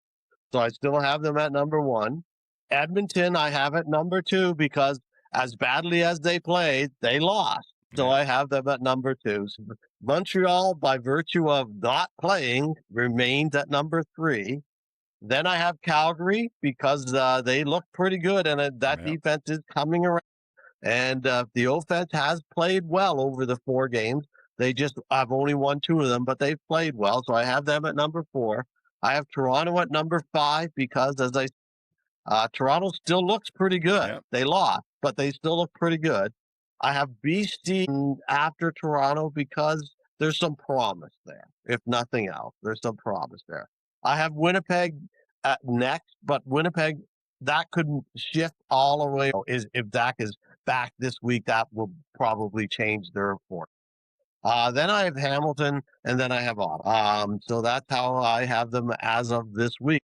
So I still have them at number 1. Edmonton, I have at number 2 because as badly as they played, they lost. So I have them at number 2. So Montreal, by virtue of not playing, remains at number 3. Then I have Calgary because they look pretty good, and that defense is coming around. And the offense has played well over the 4 games. I've only won 2 of them, but they've played well. So I have them at number 4. I have Toronto at number 5 because, Toronto still looks pretty good. Yep. They lost, but they still look pretty good. I have BC after Toronto because there's some promise there. If nothing else, there's some promise there. I have Winnipeg at next, but Winnipeg, that could shift all the way. If Zack is back this week, that will probably change their report. Then I have Hamilton, and then I have Ottawa. So that's how I have them as of this week.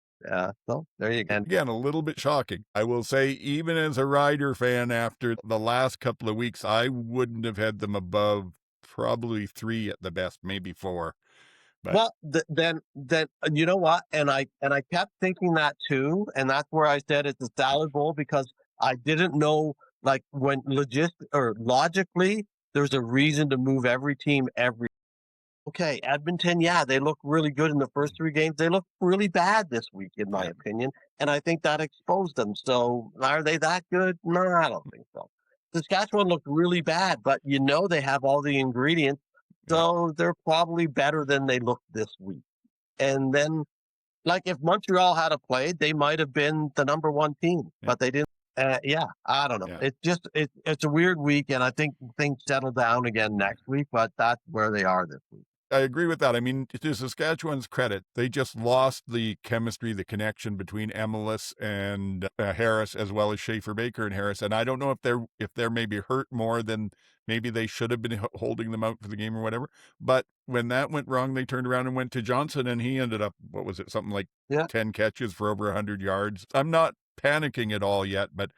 So there you go. Again, a little bit shocking. I will say, even as a Rider fan, after the last couple of weeks, I wouldn't have had them above probably 3 at the best, maybe 4. But well, then you know what? And I kept thinking that too, and that's where I said it's a salad bowl because I didn't know, like, when logically there's a reason to move every team every. Okay, Edmonton, they look really good in the first 3 games. They look really bad this week, in my opinion, and I think that exposed them. So are they that good? No, I don't think so. Saskatchewan looked really bad, but they have all the ingredients, so they're probably better than they look this week. And then, like, if Montreal had played, they might have been the number 1 team, but they didn't. I don't know. Yeah. It's a weird week, and I think things settle down again next week, but that's where they are this week. I agree with that. I mean, to Saskatchewan's credit, they just lost the chemistry, the connection between Emilus and Harris, as well as Schaefer Baker and Harris. And I don't know if they're maybe hurt more than maybe they should have been holding them out for the game or whatever. But when that went wrong, they turned around and went to Johnson, and he ended up, something like 10 catches for over 100 yards. I'm not panicking at all yet, but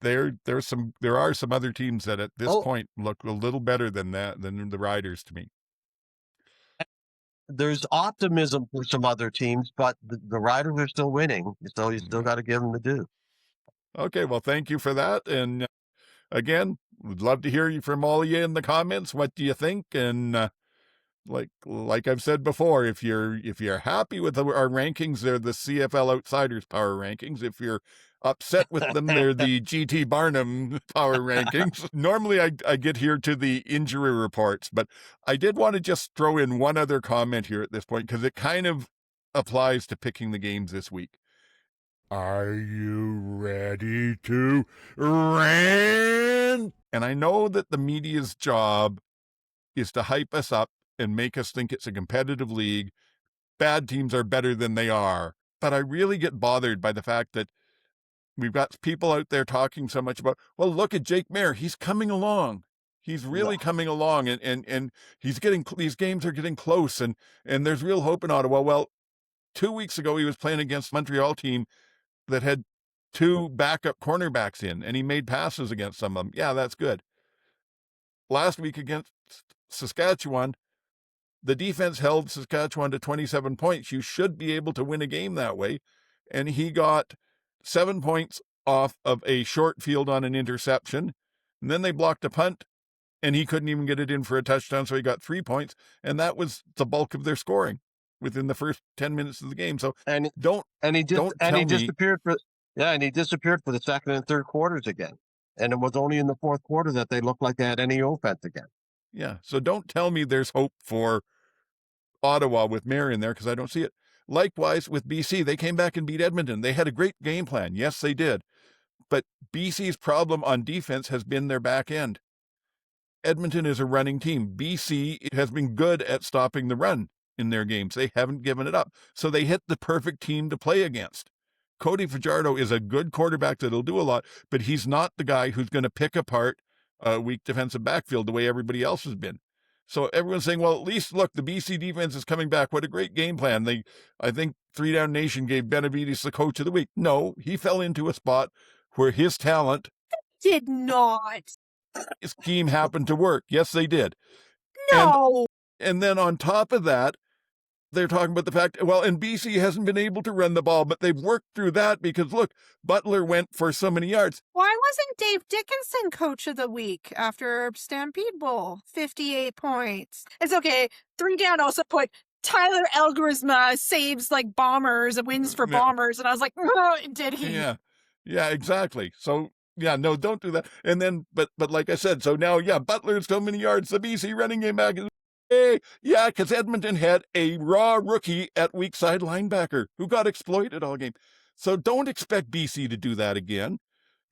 there are some other teams that at this point look a little better than the Riders to me. There's optimism for some other teams, but the Riders are still winning, so you still got to give them the due. Okay, well, thank you for that. And again, we'd love to hear from all of you in the comments. What do you think? And like I've said before, if you're happy with our rankings, they're the CFL Outsiders Power Rankings. If you're upset with them, they're the GT Barnum Power Rankings. Normally, I get here to the injury reports, but I did want to just throw in one other comment here at this point because it kind of applies to picking the games this week. Are you ready to rant? And I know that the media's job is to hype us up and make us think it's a competitive league. Bad teams are better than they are. But I really get bothered by the fact that we've got people out there talking so much about, well, look at Jake Mayer. He's coming along. He's really coming along, and he's getting, these games are getting close, and there's real hope in Ottawa. Well, 2 weeks ago, he was playing against a Montreal team that had 2 backup cornerbacks in, and he made passes against some of them. Yeah, that's good. Last week against Saskatchewan, the defense held Saskatchewan to 27 points. You should be able to win a game that way. And he got 7 points off of a short field on an interception. And then they blocked a punt, and he couldn't even get it in for a touchdown, so he got 3 points. And that was the bulk of their scoring within the first 10 minutes of the game. So he disappeared for the second and third quarters again. And it was only in the fourth quarter that they looked like they had any offense again. Yeah, so don't tell me there's hope for Ottawa with Mayer in there, because I don't see it. Likewise with BC, they came back and beat Edmonton. They had a great game plan. Yes, they did. But BC's problem on defense has been their back end. Edmonton is a running team. BC has been good at stopping the run in their games. They haven't given it up. So they hit the perfect team to play against. Cody Fajardo is a good quarterback that'll do a lot, but he's not the guy who's going to pick apart a weak defensive backfield the way everybody else has been. So everyone's saying, well, at least look, the BC defense is coming back. What a great game plan. I think 3 Down Nation gave Benavides the coach of the week. No, he fell into a spot where his talent Did not. scheme happened to work. Yes, they did. No. And then on top of that, they're talking about the fact, well, and BC hasn't been able to run the ball, but they've worked through that because, look, Butler went for so many yards. Why wasn't Dave Dickinson coach of the week after Stampede Bowl? 58 points. It's okay. 3 Down also put Tyler Elgrisma saves like bombers and wins for bombers. And I was like, oh, did he? Yeah, exactly. So, yeah, no, don't do that. And then, but like I said, so now, yeah, Butler's so many yards. The BC running game back is, yeah, because Edmonton had a raw rookie at weak side linebacker who got exploited all game. So don't expect BC to do that again.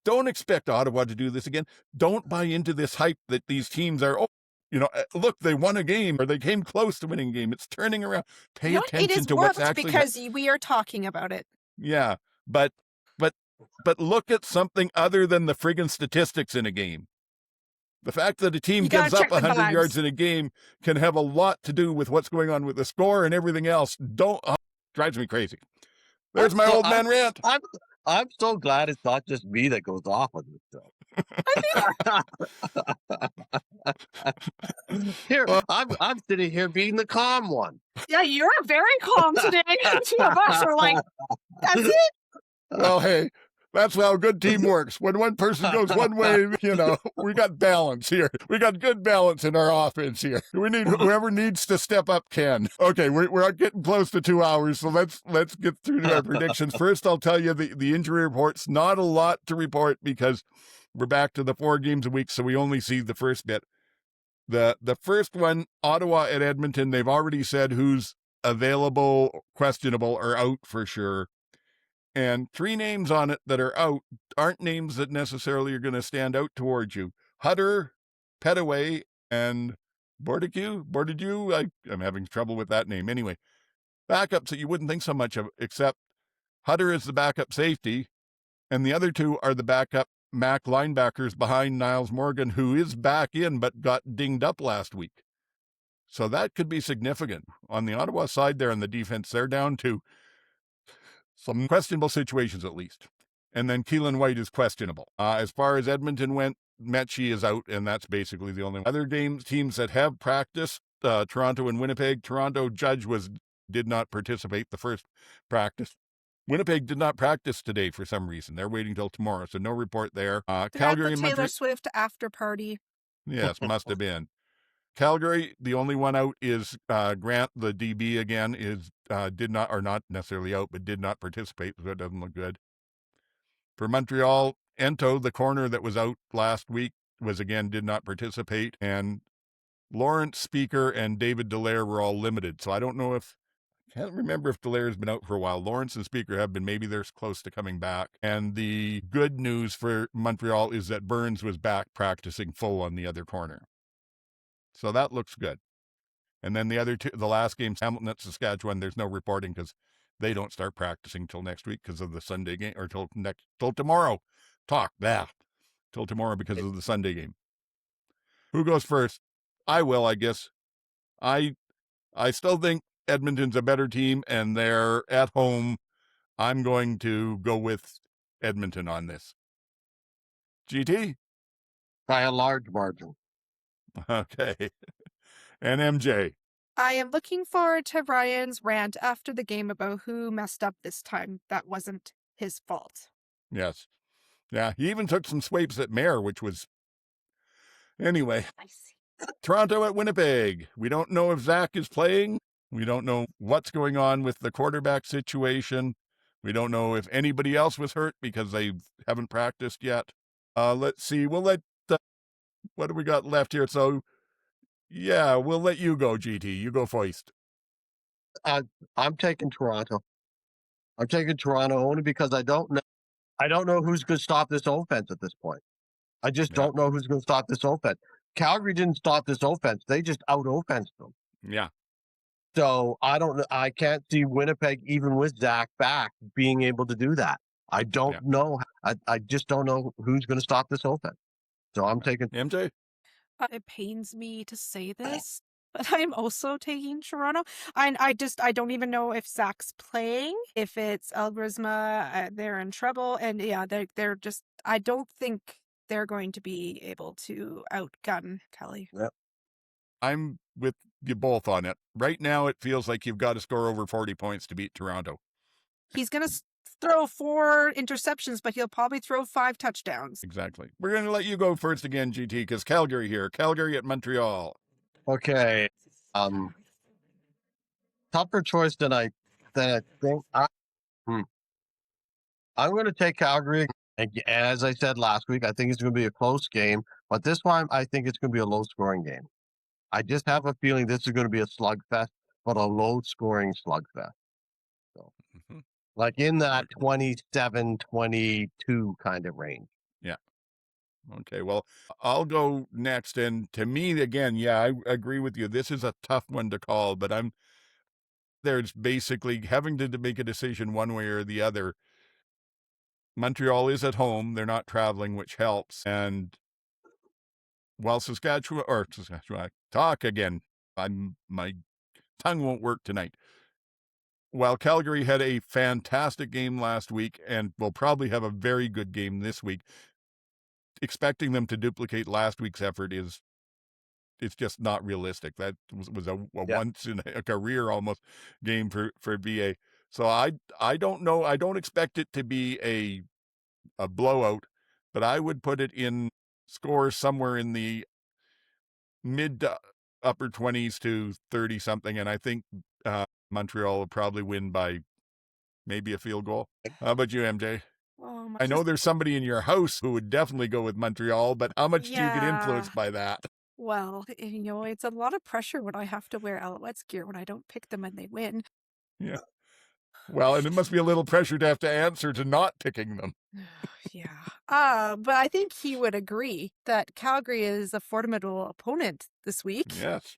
Don't expect Ottawa to do this again. Don't buy into this hype that these teams are, look, they won a game or they came close to winning a game. It's turning around. Pay attention to what's actually because we are talking about it. Yeah, but look at something other than the friggin' statistics in a game. The fact that a team gives up 100 yards in a game can have a lot to do with what's going on with the score and everything else. Drives me crazy. There's my old man rant. I'm so glad it's not just me that goes off on this stuff. Here, I'm sitting here being the calm one. Yeah, you're very calm today. 2 of us are like, that's it. Well, hey, that's how good team works. When one person goes one way, we got balance here. We got good balance in our offense here. We need whoever needs to step up can. Okay, we're getting close to 2 hours, so let's get through to our predictions. First, I'll tell you the injury report's not a lot to report because we're back to the 4 games a week, so we only see the first bit. The first one, Ottawa at Edmonton, they've already said who's available, questionable, or out for sure. And 3 names on it that are out aren't names that necessarily are going to stand out towards you. Hutter, Petaway, and Bordeaux. I'm having trouble with that name. Anyway, backups that you wouldn't think so much of, except Hutter is the backup safety, and the other 2 are the backup MAC linebackers behind Niles Morgan, who is back in but got dinged up last week. So that could be significant. On the Ottawa side there on the defense, they're down to some questionable situations at least. And then Keelan White is questionable. As far as Edmonton went, Mechie is out, and that's basically the only other teams that have practiced. Toronto and Winnipeg. Toronto Judge did not participate the first practice. Winnipeg did not practice today for some reason. They're waiting till tomorrow, so no report there. Calgary and Taylor Swift after party. Yes, must have been. Calgary, the only one out is Grant, the DB again, did not, or not necessarily out, but did not participate, so it doesn't look good. For Montreal, Ento, the corner that was out last week, did not participate, and Lawrence Speaker and David Dallaire were all limited, so I can't remember if Dallaire has been out for a while. Lawrence and Speaker have been. Maybe they're close to coming back. And the good news for Montreal is that Burns was back practicing full on the other corner. So that looks good. And then the other 2, the last game, Hamilton at Saskatchewan, there's no reporting because they don't start practicing till next week because of the Sunday game, or till tomorrow. Till tomorrow because of the Sunday game. Who goes first? I will, I guess. I still think Edmonton's a better team, and they're at home. I'm going to go with Edmonton on this. GT? By a large margin. Okay. And MJ? I am looking forward to Ryan's rant after the game about who messed up this time. That wasn't his fault. Yes. Yeah, he even took some swipes at Mayer, which was... Anyway. I see. Toronto at Winnipeg. We don't know if Zach is playing. We don't know what's going on with the quarterback situation. We don't know if anybody else was hurt because they haven't practiced yet. Let's see. We'll let... what do we got left here? So, yeah, we'll let you go, GT. You go first. I'm taking Toronto. I'm taking Toronto only because I don't know. I don't know who's going to stop this offense at this point. I just don't know who's going to stop this offense. Calgary didn't stop this offense. They just out-offensed them. Yeah. So I don't know. I can't see Winnipeg, even with Zack back, being able to do that. I don't know. I just don't know who's going to stop this offense. So I'm taking MJ. It pains me to say this, but I'm also taking Toronto. I don't even know if Zach's playing. If it's Algrisma, they're in trouble, and they're just. I don't think they're going to be able to outgun Kelly. Yep. I'm with you both on it. Right now, it feels like you've got to score over 40 points to beat Toronto. He's going to throw 4 interceptions, but he'll probably throw 5 touchdowns. Exactly. We're going to let you go first again, GT, because Calgary here. Calgary at Montreal. Okay. Tougher choice than I think. I'm going to take Calgary. As I said last week, I think it's going to be a close game, but this time I think it's going to be a low-scoring game. I just have a feeling this is going to be a slugfest, but a low-scoring slugfest. So, like in that 27-22 kind of range. Yeah. Okay, well, I'll go next. And to me, again, I agree with you. This is a tough one to call, but there's basically having to make a decision one way or the other. Montreal is at home. They're not traveling, which helps. And while Saskatchewan, talk again. My tongue won't work tonight. While Calgary had a fantastic game last week and will probably have a very good game this week, expecting them to duplicate last week's effort it's just not realistic. That was a once in a career almost game for VA. So I don't know. I don't expect it to be a blowout, but I would put it in scores somewhere in the mid to upper 20s to 30 something. And I think Montreal will probably win by maybe a field goal. How about you, MJ? I know there's somebody in your house who would definitely go with Montreal, but how much do you get influenced by that? Well, it's a lot of pressure when I have to wear Alouettes gear when I don't pick them and they win. Yeah. Well, and it must be a little pressure to have to answer to not picking them. But I think he would agree that Calgary is a formidable opponent this week. Yes.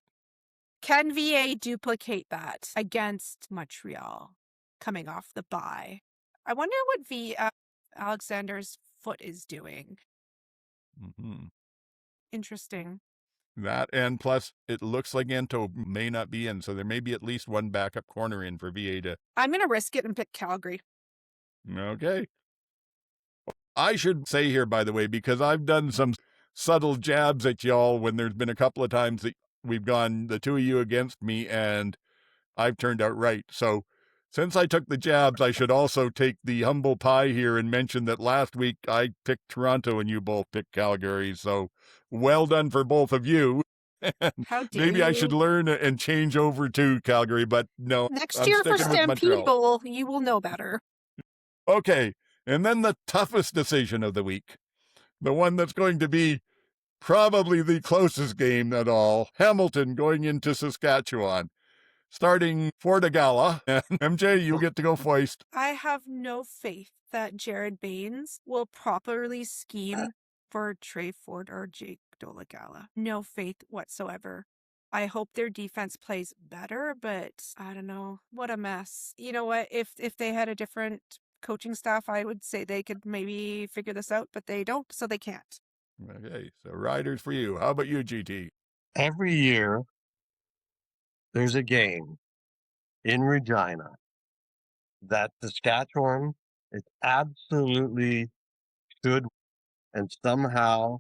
Can VA duplicate that against Montreal coming off the bye? I wonder what Alexander's foot is doing. Mm-hmm. Interesting. That, and plus, it looks like Ento may not be in, so there may be at least one backup corner in for VA to... I'm going to risk it and pick Calgary. Okay. I should say here, by the way, because I've done some subtle jabs at y'all when there's been a couple of times that we've gone, the two of you against me, and I've turned out right. So since I took the jabs, I should also take the humble pie here and mention that last week I picked Toronto and you both picked Calgary. So well done for both of you. How dare Maybe you? I should learn and change over to Calgary, but no. Next year for Stampede Bowl, you will know better. Okay, and then the toughest decision of the week. The one that's going to be probably the closest game at all. Hamilton going into Saskatchewan. Starting for the gala. And MJ, you get to go first. I have no faith that Jared Baines will properly scheme for Trey Ford or Jake Dolagala. No faith whatsoever. I hope their defense plays better, but I don't know. What a mess. You know what? If they had a different coaching staff, I would say they could maybe figure this out, but they don't, so they can't. Okay, so riders for you. How about you, GT? Every year, there's a game in Regina that Saskatchewan is absolutely should, and somehow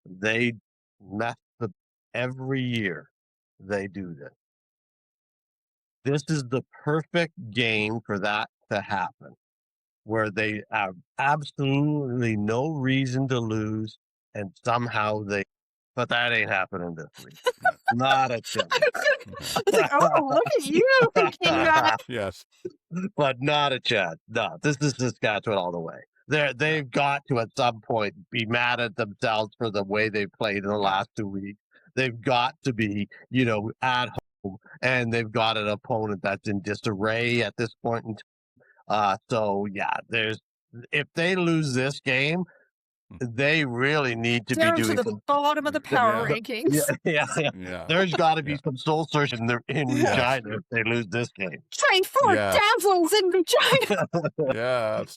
they mess up every year. They do this. This is the perfect game for that to happen, where they have absolutely no reason to lose, and somehow they. But that ain't happening this week. Not a chance. It's like, oh, look at you thinking that. Yes. But not a chance. No, this is Saskatchewan all the way. They've got to, at some point, be mad at themselves for the way they played in the last 2 weeks. They've got to be, at home, and they've got an opponent that's in disarray at this point in time. So, yeah, there's if they lose this game, they really need to Down be doing to the bottom of the power rankings. Yeah. There's got to be some soul searching in Regina if they lose this game. Trey Ford Devils in Regina.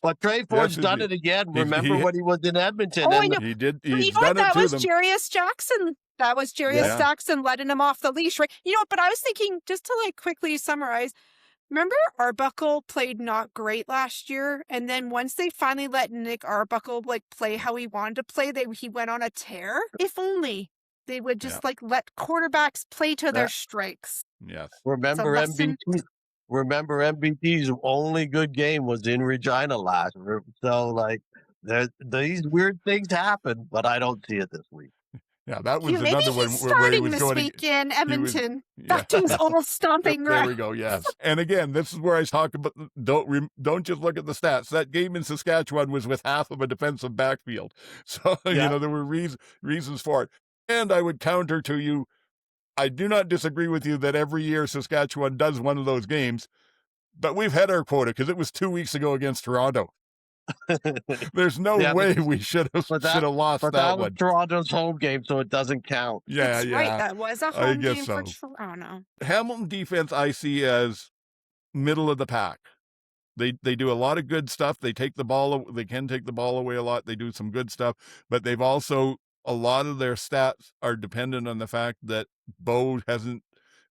But Trey Ford's done it again. Remember when he was in Edmonton? Oh, I know. He did. But you know what? That was Jarius Jackson. That was Jarius Jackson letting him off the leash, right? You know, but I was thinking, just to like quickly summarize, remember Arbuckle played not great last year, and then once they finally let Nick Arbuckle like play how he wanted to play, he went on a tear. If only they would just like let quarterbacks play to their strengths. Yes. Remember MVP. Remember MVP's only good game was in Regina last year. So like these weird things happen, but I don't see it this week. Yeah, that was another one where he was this going week in Edmonton. Back to his old stomping ground. There we go. Yes, and again, this is where I talk about. Don't just look at the stats. That game in Saskatchewan was with half of a defensive backfield, so you know there were reasons for it. And I would counter to you. I do not disagree with you that every year Saskatchewan does one of those games, but we've had our quota because it was 2 weeks ago against Toronto. There's no way we should have lost that one. That was Toronto's home game, so it doesn't count. That's right. That was a home game for Toronto. Hamilton defense I see as middle of the pack. They do a lot of good stuff. They take the ball. They can take the ball away a lot. They do some good stuff, but they've also a lot of their stats are dependent on the fact that Bo hasn't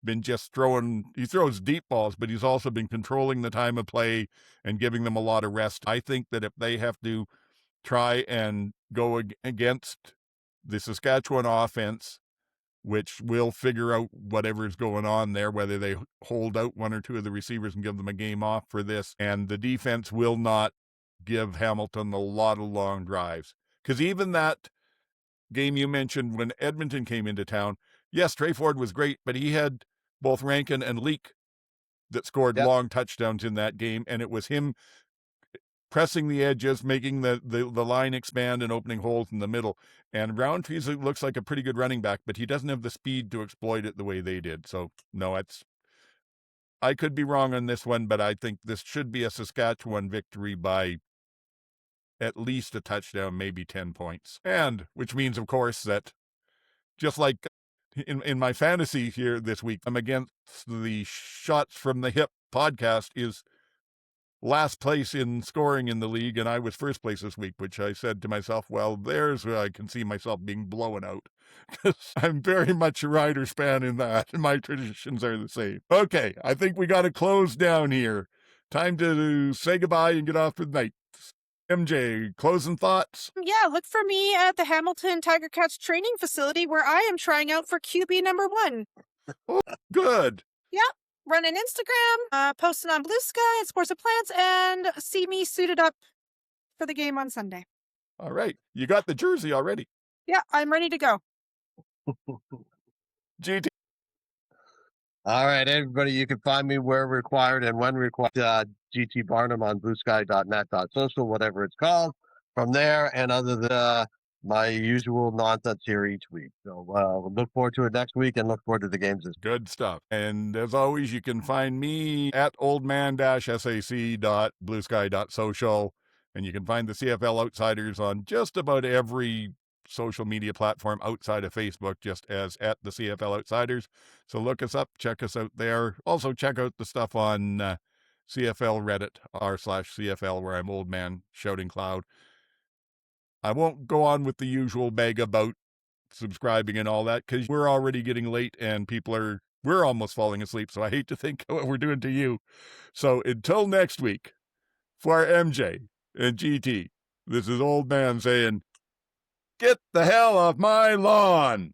been just throwing. He throws deep balls, but he's also been controlling the time of play and giving them a lot of rest. I think that if they have to try and go against the Saskatchewan offense, which will figure out whatever's going on there, whether they hold out one or two of the receivers and give them a game off for this, and the defense will not give Hamilton a lot of long drives. Because even that game you mentioned when Edmonton came into town, yes, Trey Ford was great, but he had both Rankin and Leak that scored long touchdowns in that game, and it was him pressing the edges, making the line expand and opening holes in the middle. And Roundtree looks like a pretty good running back, but he doesn't have the speed to exploit it the way they did. So, no, I could be wrong on this one, but I think this should be a Saskatchewan victory by at least a touchdown, maybe 10 points. And which means, of course, that just like in my fantasy here this week, I'm against the Shots from the Hip podcast is last place in scoring in the league, and I was first place this week, which I said to myself, well, there's where I can see myself being blown out. Because I'm very much a Riders fan in that, and my traditions are the same. Okay, I think we got to close down here. Time to say goodbye and get off for the night. MJ, closing thoughts? Yeah, look for me at the Hamilton Tiger Cats training facility where I am trying out for QB number 1. Oh, good. Yeah, running Instagram, posting on Blue Sky and Sports and Plants, and see me suited up for the game on Sunday. All right. You got the jersey already. Yeah, I'm ready to go. GT. All right, everybody, you can find me where required and when required. GT Barnum on bluesky.net.social, whatever it's called. From there, and other than my usual nonsense here each week. So we'll look forward to it next week and look forward to the games this week. Good stuff. And as always, you can find me at oldman-sac.bluesky.social. And you can find the CFL Outsiders on just about every social media platform outside of Facebook, just as at the CFL Outsiders. So look us up, check us out there. Also check out the stuff on CFL Reddit, r/CFL, where I'm Old Man Shouting Cloud. I won't go on with the usual bag about subscribing and all that, because we're already getting late and we're almost falling asleep. So I hate to think what we're doing to you. So until next week, for MJ and GT, this is Old Man saying, get the hell off my lawn.